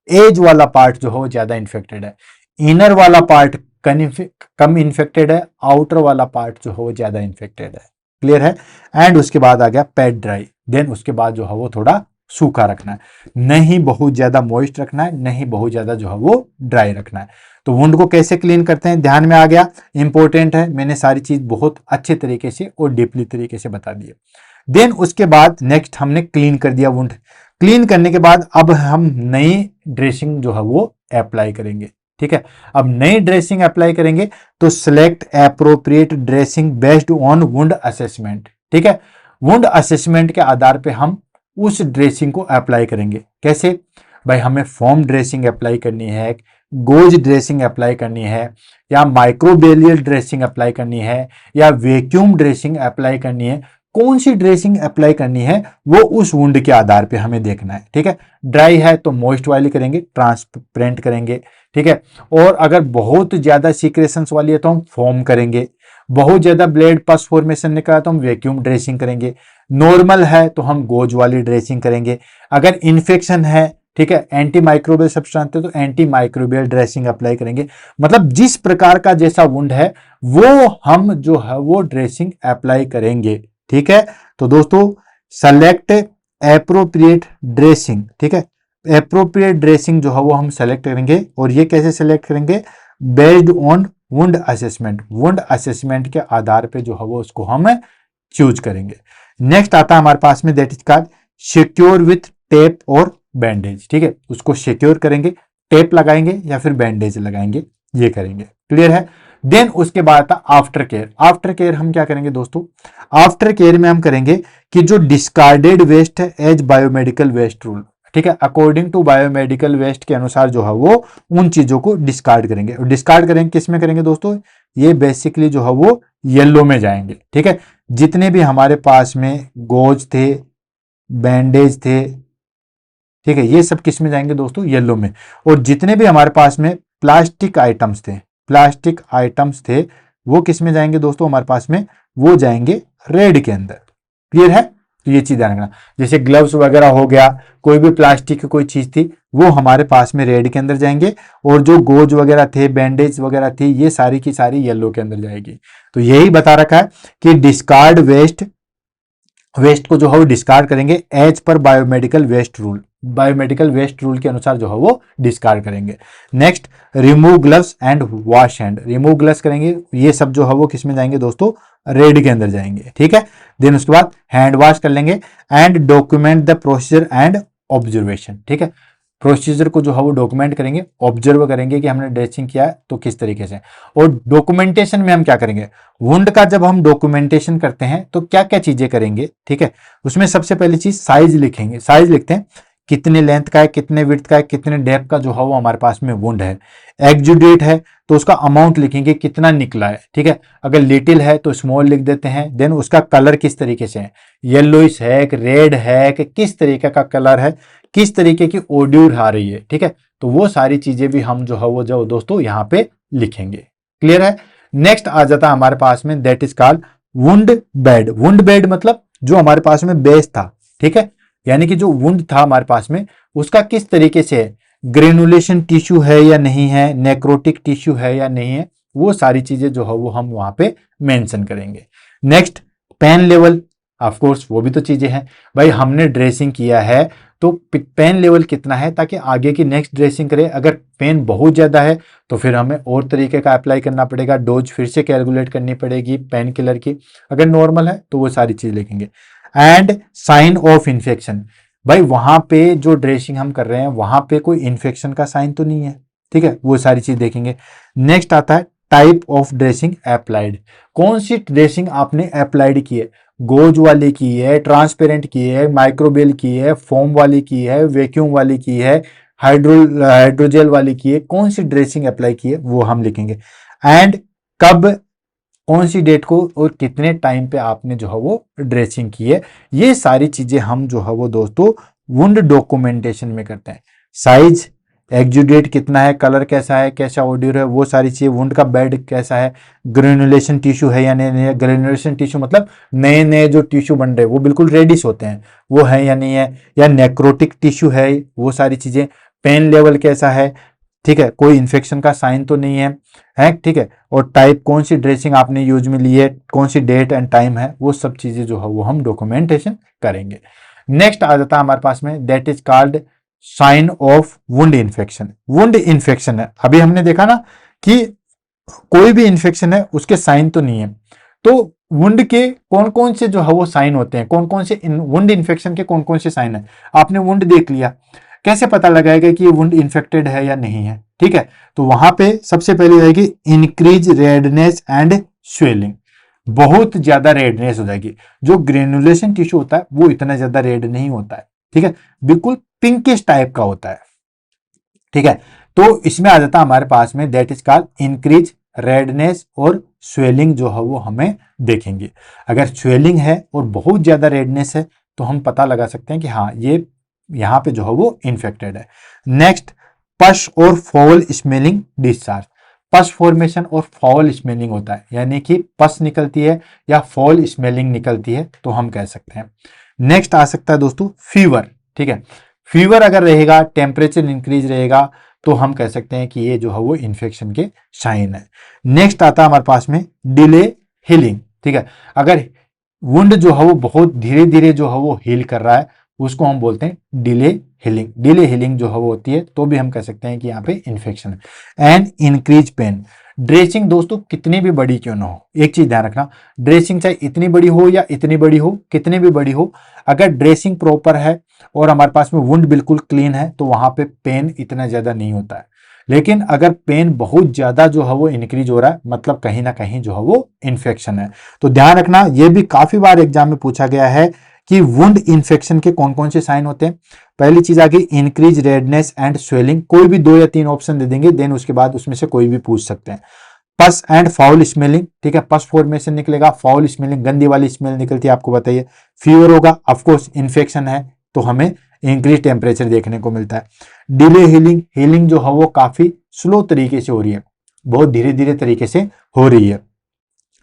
एज वाला पार्ट जो है वो ज्यादा इन्फेक्टेड है, इनर वाला पार्ट कम इन्फेक्टेड है, आउटर वाला पार्ट जो है वो ज्यादा इन्फेक्टेड है। क्लियर है। एंड उसके बाद आ गया पैड ड्राई, देन उसके बाद जो है वो थोड़ा सूखा रखना है, नहीं बहुत ज्यादा मॉइस्ट रखना है, नहीं बहुत ज्यादा जो है वो ड्राई रखना है। तो वुंड को कैसे क्लीन करते हैं, ध्यान में आ गया, इंपॉर्टेंट है, मैंने सारी चीज बहुत अच्छे तरीके से और डीपली तरीके से बता दी है। देन उसके बाद नेक्स्ट हमने क्लीन कर दिया वुंड, क्लीन करने के बाद अब हम नई ड्रेसिंग जो है वो अप्लाई करेंगे, ठीक है। अब नई ड्रेसिंग अप्लाई करेंगे तो select appropriate dressing based on wound assessment, ठीक है। वुंड असेसमेंट के आधार पे हम उस ड्रेसिंग को अप्लाई करेंगे। कैसे भाई, हमें फोम ड्रेसिंग अप्लाई करनी है, गोज ड्रेसिंग अप्लाई करनी है, या माइक्रोबेलियल ड्रेसिंग अप्लाई करनी है, या वैक्यूम ड्रेसिंग अप्लाई करनी है, कौन सी ड्रेसिंग अप्लाई करनी है वो उस वुंड के आधार पे हमें देखना है, ठीक है। ड्राई है तो मॉइस्ट वाली करेंगे, ट्रांसपेरेंट करेंगे, ठीक है। और अगर बहुत ज्यादा सीक्रेशंस वाली है तो हम फोम करेंगे, बहुत ज्यादा ब्लेड पस फॉर्मेशन निकला तो हम वैक्यूम ड्रेसिंग करेंगे, नॉर्मल है तो हम गोज वाली ड्रेसिंग करेंगे, अगर इन्फेक्शन है, ठीक है, एंटी माइक्रोबियल सब्सटेंस है तो एंटी माइक्रोबियल ड्रेसिंग अप्लाई करेंगे। मतलब जिस प्रकार का जैसा वुंड है वो हम जो है वो ड्रेसिंग अप्लाई करेंगे, ठीक है। तो दोस्तों सेलेक्ट एप्रोप्रिएट ड्रेसिंग, ठीक है, एप्रोप्रिएट ड्रेसिंग जो है वो हम सेलेक्ट करेंगे, और ये कैसे सेलेक्ट करेंगे, based on wound assessment, wound assessment के आधार पे जो है वो उसको हम चूज करेंगे। नेक्स्ट आता है हमारे पास में, that is called secure with tape और बैंडेज, ठीक है, उसको सिक्योर करेंगे, टेप लगाएंगे या फिर बैंडेज लगाएंगे, ये करेंगे। क्लियर है। देन उसके बाद आता आफ्टर केयर। आफ्टर केयर हम क्या करेंगे दोस्तों, आफ्टर केयर में हम करेंगे कि जो डिस्कार्डेड वेस्ट है एज बायोमेडिकल वेस्ट रूल, ठीक है, अकॉर्डिंग टू बायोमेडिकल वेस्ट के अनुसार जो है वो उन चीजों को डिस्कार्ड करेंगे। और डिस्कार्ड करेंगे किस में करेंगे दोस्तों, ये बेसिकली जो है वो येलो में जाएंगे, ठीक है। जितने भी हमारे पास में गोज थे, बैंडेज थे, ठीक है, ये सब किस में जाएंगे दोस्तों, येलो में। और जितने भी हमारे पास में प्लास्टिक आइटम्स थे, प्लास्टिक आइटम्स थे, वो किस में जाएंगे दोस्तों हमारे पास में, वो जाएंगे रेड के अंदर। क्लियर है? तो ये चीज ध्यान रखना, जैसे ग्लव्स वगैरह हो गया, कोई भी प्लास्टिक की कोई चीज थी, वो हमारे पास में रेड के अंदर जाएंगे। और जो गोज वगैरह थे, बैंडेज वगैरह थी, ये सारी की सारी येलो के अंदर जाएगी। तो यही बता रखा है कि डिस्कार्ड वेस्ट, वेस्ट को जो है वो डिस्कार्ड करेंगे as per biomedical waste rule, biomedical waste rule के अनुसार जो है वो डिस्कार्ड करेंगे। Next, remove gloves and wash hand, remove gloves करेंगे, ये सब जो है वो किस में जाएंगे दोस्तों, रेड के अंदर जाएंगे। ठीक है, देन उसके बाद हैंड वॉश कर लेंगे and document the procedure and observation. ठीक है, प्रोसीजर को जो है वो डॉक्यूमेंट करेंगे, ऑब्जर्व करेंगे कि हमने ड्रेसिंग किया है तो किस तरीके से। और डॉक्यूमेंटेशन में हम क्या करेंगे, वुंड का जब हम डॉक्यूमेंटेशन करते हैं तो क्या क्या चीजें करेंगे, ठीक है, उसमें सबसे पहली चीज साइज लिखेंगे। साइज लिखते हैं कितने लेंथ का है, कितने विड्थ का है, कितने डेप्थ का जो है वो हमारे पास में वुंड है। एक्जुडेट है तो उसका अमाउंट लिखेंगे कितना निकला है। ठीक है, अगर लिटिल है तो स्मॉल लिख देते हैं। देन उसका कलर किस तरीके से है, येलोइश है कि रेड है कि किस तरीके का कलर है, किस तरीके की ओड्यूर आ रही है। ठीक है, तो वो सारी चीजें भी हम जो है वो जो दोस्तों यहाँ पे लिखेंगे। क्लियर है? नेक्स्ट आ जाता है हमारे पास में, that is called wound bed. Wound bed मतलब जो हमारे पास में बेस था, ठीक है, यानी कि जो वुंड था हमारे पास में, उसका किस तरीके से है, ग्रेनुलेशन टिश्यू है या नहीं है, नेक्रोटिक टिश्यू है या नहीं है, वो सारी चीजें जो है वो हम वहां पे मेंशन करेंगे। Next, pain level, of course वो भी तो चीजें हैं भाई, हमने ड्रेसिंग किया है तो पेन लेवल कितना है, ताकि आगे की नेक्स्ट ड्रेसिंग करें। अगर पेन बहुत ज्यादा है तो फिर हमें और तरीके का अप्लाई करना पड़ेगा, डोज फिर से कैलकुलेट करनी पड़ेगी पेन किलर की। अगर नॉर्मल है तो वो सारी चीज लिखेंगे। एंड साइन ऑफ इन्फेक्शन, भाई वहां पे जो ड्रेसिंग हम कर रहे हैं वहां पे कोई इन्फेक्शन का साइन तो नहीं है। ठीक है, वो सारी चीज देखेंगे। नेक्स्ट आता है टाइप ऑफ ड्रेसिंग अप्लाइड, कौन सी ड्रेसिंग आपने अप्लाइड की है, गोज वाली की है, ट्रांसपेरेंट की है, माइक्रोबेल की है, फोम वाली की है, वैक्यूम वाली की है, हाइड्रोजेल वाली की है, कौन सी ड्रेसिंग अप्लाई की है वो हम लिखेंगे। एंड कब, कौन सी डेट को और कितने टाइम पे आपने जो है वो ड्रेसिंग की है, ये सारी चीजें हम जो है वो दोस्तों वुंड डॉक्यूमेंटेशन में करते हैं। साइज, एक्जुडेट कितना है, कलर कैसा है, कैसा ऑडियर है, वो सारी चीजें, वुंड का बेड कैसा है, ग्रेनुलेशन टिश्यू है या नहीं है, ग्रेनुलेशन टिश्यू मतलब नए नए जो टिश्यू बन रहे हैं वो बिल्कुल रेडिश होते हैं, वो है या नहीं है, या नेक्रोटिक टिश्यू है, वो सारी चीजें। पेन लेवल कैसा है, ठीक है, कोई इन्फेक्शन का साइन तो नहीं है, ठीक है, और टाइप, कौन सी ड्रेसिंग आपने यूज में ली है, कौन सी डेट एंड टाइम है, वो सब चीजें जो है वो हम डॉक्यूमेंटेशन करेंगे। नेक्स्ट आ जाता है हमारे पास में, that is called sign of wound infection. Wound infection है, अभी हमने देखा ना कि कोई भी इन्फेक्शन है उसके साइन तो नहीं है, तो वुंड के कौन कौन से जो है वो साइन होते हैं, कौन कौन से वुंड इन्फेक्शन के कौन कौन से साइन है। आपने वुंड देख लिया, कैसे पता लगाएगा कि ये वुंड इन्फेक्टेड है या नहीं है, ठीक है, तो वहां पे सबसे पहले रहेगी इंक्रीज रेडनेस एंड स्वेलिंग, बहुत ज्यादा रेडनेस हो जाएगी। जो ग्रेनुलेशन टिश्यू होता है वो इतना ज्यादा रेड नहीं होता है, ठीक है, बिल्कुल पिंकिश टाइप का होता है। ठीक है, तो इसमें आ जाता है हमारे पास में that is called increase redness और स्वेलिंग जो है वो हमें देखेंगे। अगर स्वेलिंग है और बहुत ज्यादा रेडनेस है तो हम पता लगा सकते हैं कि हाँ ये यहाँ पे जो है वो इन्फेक्टेड है। नेक्स्ट, पश और फॉल स्मेलिंग डिस्चार्ज, पश फॉर्मेशन और फॉल स्मेलिंग होता है, यानी कि पस निकलती है या फॉल स्मेलिंग निकलती है तो हम कह सकते हैं। नेक्स्ट आ सकता है दोस्तों फीवर, ठीक है, फीवर अगर रहेगा, टेम्परेचर इंक्रीज रहेगा तो हम कह सकते हैं कि ये जो है वो इन्फेक्शन के साइन है। नेक्स्ट आता है हमारे पास में डिले हीलिंग, ठीक है, अगर वुंड जो है वो बहुत धीरे धीरे जो है वो हील कर रहा है उसको हम बोलते हैं डिले हीलिंग। डिले हीलिंग जो है वो होती है तो भी हम कह सकते हैं कि यहाँ पे इन्फेक्शन है। एंड इंक्रीज पेन, ड्रेसिंग दोस्तों कितनी भी बड़ी क्यों ना हो, एक चीज ध्यान रखना, ड्रेसिंग चाहे इतनी बड़ी हो या इतनी बड़ी हो, कितनी भी बड़ी हो, अगर ड्रेसिंग प्रॉपर है और हमारे पास में वुंड बिल्कुल क्लीन है तो वहां पे पेन इतना ज्यादा नहीं होता है। लेकिन अगर पेन बहुत ज्यादा जो है वो इंक्रीज हो रहा है मतलब कहीं ना कहीं जो है वो इन्फेक्शन है। तो ध्यान रखना, ये भी काफी बार एग्जाम में पूछा गया है कि वुंड इन्फेक्शन के कौन कौन से साइन होते हैं। पहली चीज आ गई इंक्रीज रेडनेस एंड स्वेलिंग, कोई भी 2 या 3 ऑप्शन दे देंगे, देन उसके बाद उसमें से कोई भी पूछ सकते हैं। पस एंड फाउल स्मेलिंग, ठीक है, पस फॉर्मेशन निकलेगा, फाउल स्मेलिंग गंदी वाली स्मेल निकलती है, आपको बताइए। फीवर होगा, ऑफकोर्स इन्फेक्शन है तो हमें इंक्रीज टेम्परेचर देखने को मिलता है। डिले हीलिंग, हीलिंग जो है वो काफी स्लो तरीके से हो रही है, बहुत धीरे धीरे तरीके से हो रही है।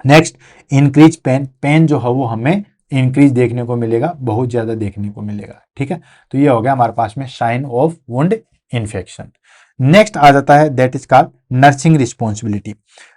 नेक्स्ट, इंक्रीज पेन, पेन जो है वो हमें इंक्रीज देखने को मिलेगा, बहुत ज्यादा देखने को मिलेगा, ठीक है। तो ये हो गया हमारे पास में sign of wound infection. Next आ जाता है that is called nursing responsibility.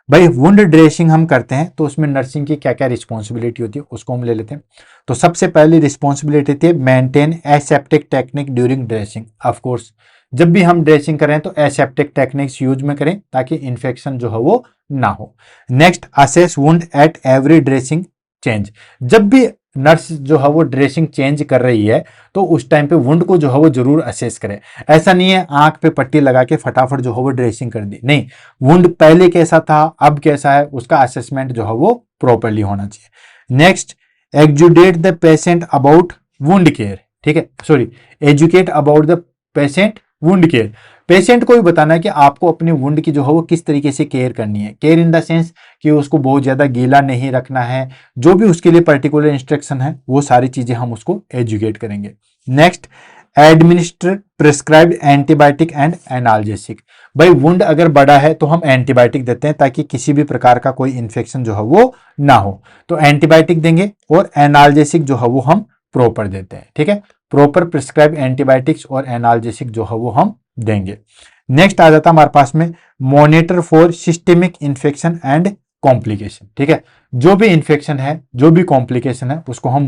भाई वुंड ड्रेसिंग हम करते हैं तो उसमें नर्सिंग की क्या क्या रिस्पॉन्सिबिलिटी होती है उसको हम ले लेते हैं। तो सबसे पहली रिस्पॉन्सिबिलिटी थी maintain aseptic technique during dressing. Of course जब भी हम ड्रेसिंग करें तो एसेप्टिक टेक्निक्स यूज में करें ताकि इन्फेक्शन जो है वो ना हो। Next, assess wound at every dressing change. जब भी नर्स जो है वो ड्रेसिंग चेंज कर रही है तो उस टाइम पे वुंड को जो है वो जरूर असेस करे। ऐसा नहीं है आंख पे पट्टी लगा के फटाफट जो है वो ड्रेसिंग कर दी, नहीं, वुंड पहले कैसा था अब कैसा है उसका असेसमेंट जो है वो प्रॉपरली होना चाहिए। Next, educate the patient about wound care, ठीक है, sorry, educate about the patient wound care. Patient को भी बताना है कि आपको अपनी वुंड की जो है वो किस तरीके से केयर करनी है। केयर इन द सेंस कि उसको बहुत ज्यादा गीला नहीं रखना है, जो भी उसके लिए पर्टिकुलर इंस्ट्रक्शन है वो सारी चीजें हम उसको एजुकेट करेंगे। Next, administer prescribed antibiotic and analgesic. भाई वुंड अगर बड़ा है तो हम एंटीबायोटिक देते हैं ताकि किसी भी प्रकार का कोई इन्फेक्शन जो है वो ना हो, तो एंटीबायोटिक देंगे और एनाल्जेसिक जो है वो हम प्रॉपर देते हैं, ठीक है, प्रॉपर प्रिस्क्राइब एंटीबायोटिक्स और एनाल्जेसिक जो है वो हम देंगे। नेक्स्ट आ जाता है हमारे पास में monitor for systemic infection and complication, ठीक है, जो भी इन्फेक्शन है जो भी कॉम्प्लिकेशन है उसको हम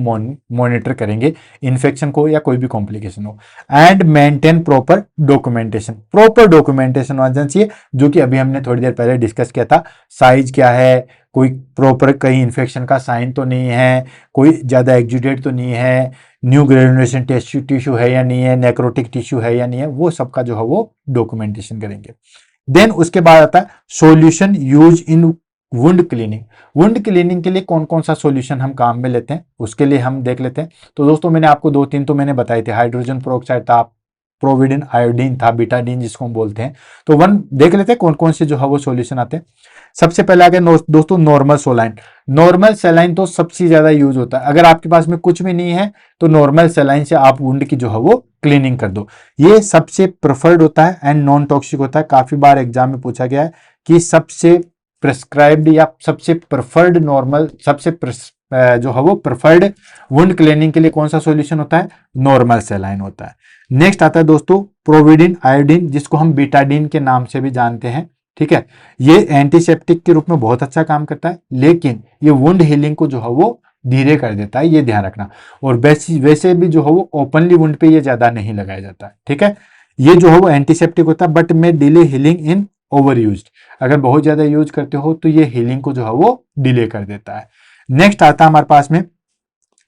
मॉनिटर करेंगे, इन्फेक्शन को या कोई भी कॉम्प्लिकेशन हो। And maintain proper documentation, proper documentation होना चाहिए जो कि अभी हमने थोड़ी देर पहले डिस्कस किया था। साइज क्या है, कोई प्रॉपर कहीं इन्फेक्शन का साइन तो नहीं है, कोई ज्यादा एक्जुडेट तो नहीं है, न्यू ग्रेनुलेशन टिश्यू है या नहीं है, नेक्रोटिक टिश्यू है या नहीं है, वो सबका जो है वो डॉक्यूमेंटेशन करेंगे। देन उसके बाद आता है solution use in wound cleaning. Wound cleaning के लिए कौन कौन सा सॉल्यूशन हम काम में लेते हैं उसके लिए हम देख लेते हैं। तो दोस्तों मैंने आपको दो तीन तो मैंने बताए थे, हाइड्रोजन पेरोक्साइड था, प्रोविडिन आयोडीन था, बीटाडीन जिसको हम बोलते हैं। तो वन देख लेते हैं कौन कौन से जो है वो सॉल्यूशन आते हैं। सबसे पहले आ गया दोस्तों नॉर्मल सोलाइन। नॉर्मल सेलाइन तो सबसे ज्यादा यूज होता है। अगर आपके पास में कुछ भी नहीं है तो नॉर्मल सेलाइन से आप वुंड की जो है वो क्लीनिंग कर दो। ये सबसे प्रेफर्ड होता है एंड नॉन टॉक्सिक होता है। काफी बार एग्जाम में पूछा गया है कि सबसे प्रिस्क्राइब्ड या सबसे प्रेफर्ड नॉर्मल, सबसे जो है वो प्रेफर्ड वुंड क्लीनिंग के लिए कौन सा सॉल्यूशन होता है, नॉर्मल सेलाइन होता है। नेक्स्ट आता है दोस्तों प्रोविडिन आयोडीन, जिसको हम बीटाडीन के नाम से भी जानते हैं, ठीक है। ये एंटीसेप्टिक के रूप में बहुत अच्छा काम करता है, लेकिन ये वुंड हीलिंग को जो है वो धीरे कर देता है, ये ध्यान रखना। और वैसे भी जो है वो ओपनली वुंड पे ये ज्यादा नहीं लगाया जाता है, ठीक है। ये जो है वो एंटीसेप्टिक होता है बट में delay healing in over use. अगर बहुत ज्यादा यूज करते हो तो ये हीलिंग को जो है वो डिले कर देता है। नेक्स्ट आता है हमारे पास में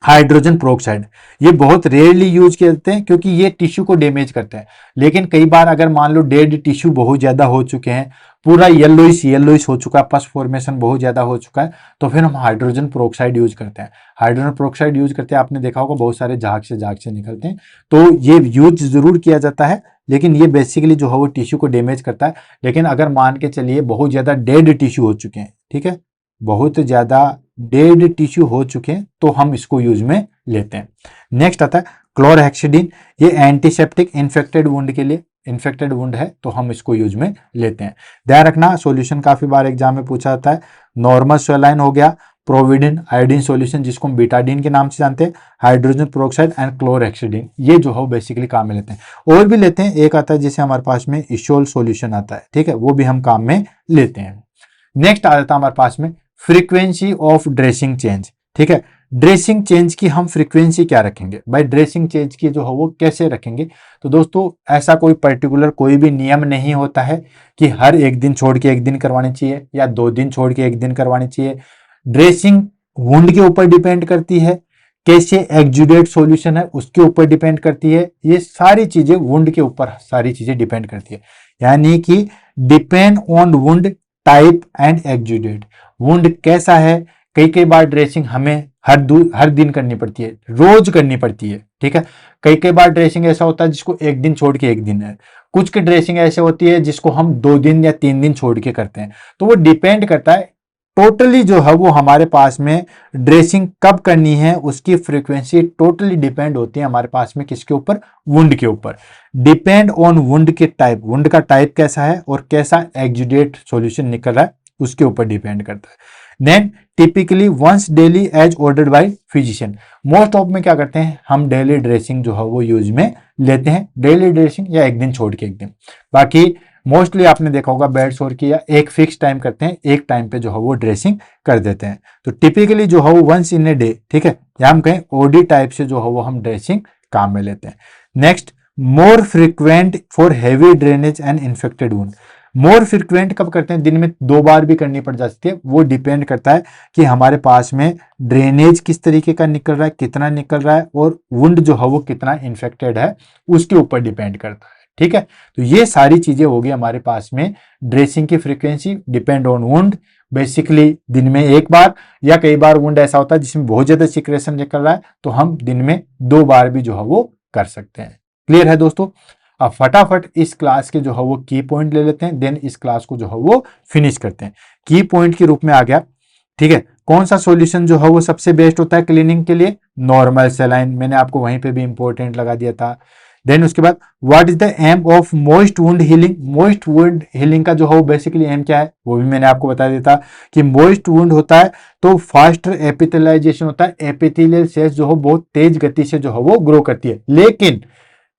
हाइड्रोजन पेरोक्साइड। ये बहुत रेयरली यूज किए जाते हैं क्योंकि ये टिश्यू को डैमेज करते हैं, लेकिन कई बार अगर मान लो डेड टिश्यू बहुत ज्यादा हो चुके हैं, पूरा येलोइश हो चुका है, पस फॉर्मेशन बहुत ज्यादा हो चुका है, तो फिर हम हाइड्रोजन पेरोक्साइड यूज करते हैं। हाइड्रोजन पेरोक्साइड यूज करते हैं, आपने देखा होगा बहुत सारे झाग से निकलते हैं, तो ये यूज जरूर किया जाता है, लेकिन ये बेसिकली जो है वो टिश्यू को डैमेज करता है। लेकिन अगर मान के चलिए बहुत ज्यादा डेड टिश्यू हो चुके हैं, ठीक है, बहुत ज्यादा डेड टिश्यू हो चुके हैं तो हम इसको यूज में लेते हैं। नेक्स्ट आता है क्लोरहेक्सिडिन। ये एंटीसेप्टिक इन्फेक्टेड वुंड के लिए, इन्फेक्टेड वुंड है तो हम इसको यूज में लेते हैं। ध्यान रखना सॉल्यूशन काफी बार एग्जाम में पूछा जाता है। नॉर्मल सेलाइन हो गया, प्रोविडिन आयोडीन सॉल्यूशन जिसको हम बीटाडीन के नाम से जानते हैं, हाइड्रोजन पेरोक्साइड एंड क्लोरहेक्सिडिन, ये जो है बेसिकली काम में लेते हैं। और भी लेते हैं, एक आता है जैसे हमारे पास में इसोल सॉल्यूशन आता है, ठीक है, वो भी हम काम में लेते हैं। नेक्स्ट आ जाता है हमारे पास में फ्रीक्वेंसी ऑफ ड्रेसिंग चेंज, ठीक है। ड्रेसिंग चेंज की हम फ्रीक्वेंसी क्या रखेंगे, भाई ड्रेसिंग चेंज की जो है वो कैसे रखेंगे। तो दोस्तों ऐसा कोई पर्टिकुलर कोई भी नियम नहीं होता है कि हर एक दिन छोड़ के एक दिन करवानी चाहिए या 2 दिन छोड़ के एक दिन करवानी चाहिए। ड्रेसिंग वुंड के ऊपर डिपेंड करती है, कैसे एक्जुडेट सॉल्यूशन है उसके ऊपर डिपेंड करती है, ये सारी चीजें वुंड के ऊपर सारी चीजें डिपेंड करती है। यानी कि depend on wound type and exudate, wound कैसा है। कई बार ड्रेसिंग हमें हर दिन करनी पड़ती है, रोज करनी पड़ती है, ठीक है। कई कई बार ड्रेसिंग ऐसा होता है जिसको एक दिन छोड़ के एक दिन है, कुछ की ड्रेसिंग ऐसे होती है जिसको हम 2 दिन या 3 दिन छोड़ के करते हैं। तो वो डिपेंड करता है टोटली जो है वो हमारे पास में ड्रेसिंग कब करनी है, उसकी फ्रीक्वेंसी टोटली डिपेंड होती है हमारे पास में किसके ऊपर, वुंड के ऊपर। डिपेंड ऑन वुंड के टाइप, वुंड का टाइप कैसा है और कैसा एक्जुडेट सॉल्यूशन निकल रहा है उसके ऊपर डिपेंड करता है। Then typically once daily as ordered by physician, most of में क्या करते हैं हम डेली ड्रेसिंग जो है वो यूज में लेते हैं, डेली ड्रेसिंग या एक दिन छोड़ के एक दिन। बाकी मोस्टली आपने देखा होगा बेड सोर की या एक फिक्स टाइम करते हैं, एक टाइम पे जो है वो ड्रेसिंग कर देते हैं। तो टिपिकली जो है वो वंस इन ए डे, ठीक है, या हम कहें ओडी टाइप से जो है वो हम ड्रेसिंग काम में लेते हैं। Next, more frequent for heavy drainage and infected wound. More frequent कब करते हैं, दिन में 2 बार भी करनी पड़ जाती है, वो डिपेंड करता है कि हमारे पास में ड्रेनेज किस तरीके का निकल रहा है, कितना निकल रहा है, और वुंड जो है वो कितना इन्फेक्टेड है उसके ऊपर डिपेंड करता है। ठीक है, तो ये सारी चीजें होगी हमारे पास में। ड्रेसिंग की frequency depend on wound, basically दिन में 1 बार, या कई बार वुंड ऐसा होता है जिसमें बहुत ज्यादा सिक्रेशन निकल रहा है तो हम दिन में 2 बार भी जो है वो कर सकते हैं। क्लियर है दोस्तों? अब फटाफट इस क्लास के जो है वो की पॉइंट ले लेते हैं, देन इस क्लास को जो है वो फिनिश करते हैं। की पॉइंट के रूप में आ गया, ठीक है, कौन सा सॉल्यूशन जो है वो सबसे बेस्ट होता है क्लीनिंग के लिए, नॉर्मल सेलाइन, मैंने आपको वहीं पे भी इंपॉर्टेंट लगा दिया था। देन उसके बाद what is the aim of moist wound healing, moist wound healing का जो है वो बेसिकली एम क्या है वो भी मैंने आपको बता दिया था कि मोइस्ट वुंड होता है तो फास्टर एपिथेलाइजेशन होता है, एपिथेलियल सेल्स जो है बहुत तेज गति से जो है वो ग्रो करती है, लेकिन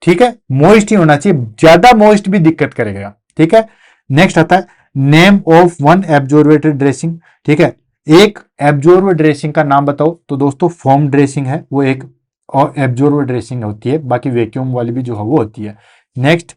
ठीक है मोइस्ट ही होना चाहिए, ज्यादा मोइस्ट भी दिक्कत करेगा। ठीक है, नेक्स्ट आता है नेम ऑफ वन एब्जॉर्बेटेड ड्रेसिंग, ठीक है, एक एब्जॉर्ब ड्रेसिंग का नाम बताओ, तो दोस्तों फोम ड्रेसिंग है वो एक, और एब्जॉर्ब ड्रेसिंग होती है, बाकी वैक्यूम वाली भी जो है वो होती है। Next,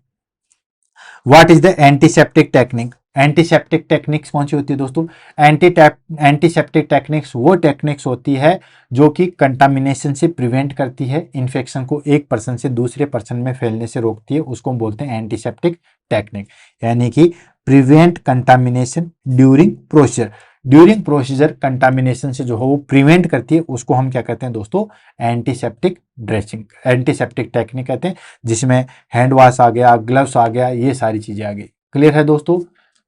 what is the antiseptic technique, antiseptic techniques कौन सी होती है दोस्तों, एंटीसेप्टिक टेक्निक्स वो टेक्निक्स होती है जो कि कंटामिनेशन से प्रिवेंट करती है, इन्फेक्शन को एक पर्सन से दूसरे पर्सन में फैलने से रोकती है, उसको हम बोलते हैं एंटीसेप्टिक टेक्निक, यानी कि prevent contamination during procedure, during procedure contamination से जो है वो प्रिवेंट करती है, उसको हम क्या कहते हैं दोस्तों, एंटीसेप्टिक ड्रेसिंग, एंटीसेप्टिक टेक्निक कहते हैं, जिसमें हैंड वॉश आ गया, ग्लव्स आ गया, ये सारी चीजें आ गई। क्लियर है दोस्तों?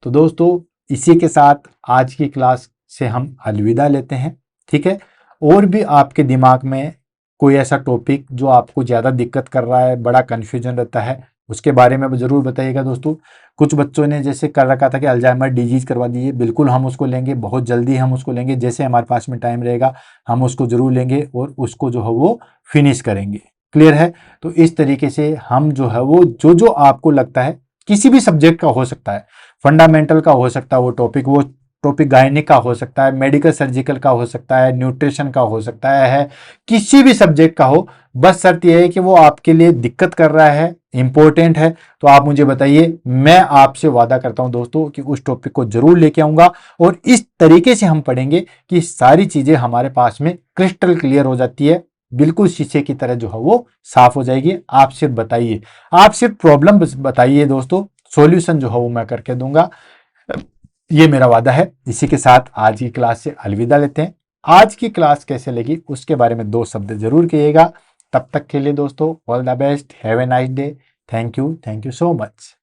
तो दोस्तों इसी के साथ आज की क्लास से हम अलविदा लेते हैं। ठीक है, और भी आपके दिमाग में कोई ऐसा टॉपिक जो आपको ज़्यादा दिक्कत कर रहा है, बड़ा कन्फ्यूजन रहता है, उसके बारे में ज़रूर बताइएगा दोस्तों। कुछ बच्चों ने जैसे कर रखा था कि अल्जाइमर डिजीज करवा दीजिए, बिल्कुल हम उसको लेंगे, बहुत जल्दी हम उसको लेंगे, जैसे हमारे पास में टाइम रहेगा हम उसको ज़रूर लेंगे और उसको जो है वो फिनिश करेंगे। क्लियर है? तो इस तरीके से हम जो है वो जो जो आपको लगता है, किसी भी सब्जेक्ट का हो सकता है, फंडामेंटल का हो सकता है वो टॉपिक गायनिक का हो सकता है, मेडिकल सर्जिकल का हो सकता है, न्यूट्रिशन का हो सकता है, किसी भी सब्जेक्ट का हो, बस शर्त यह है कि वो आपके लिए दिक्कत कर रहा है, इंपॉर्टेंट है, तो आप मुझे बताइए, मैं आपसे वादा करता हूं दोस्तों कि उस टॉपिक को जरूर लेके आऊंगा और इस तरीके से हम पढ़ेंगे कि सारी चीजें हमारे पास में क्रिस्टल क्लियर हो जाती है, बिल्कुल शीशे की तरह जो है वो साफ हो जाएगी। आप सिर्फ बताइए, आप सिर्फ प्रॉब्लम बताइए दोस्तों, सॉल्यूशन जो है वो मैं करके दूंगा, ये मेरा वादा है। इसी के साथ आज की क्लास से अलविदा लेते हैं। आज की क्लास कैसे लगी उसके बारे में 2 शब्द जरूर कहिएगा। तब तक के लिए दोस्तों all the best, have a nice day, thank you so much.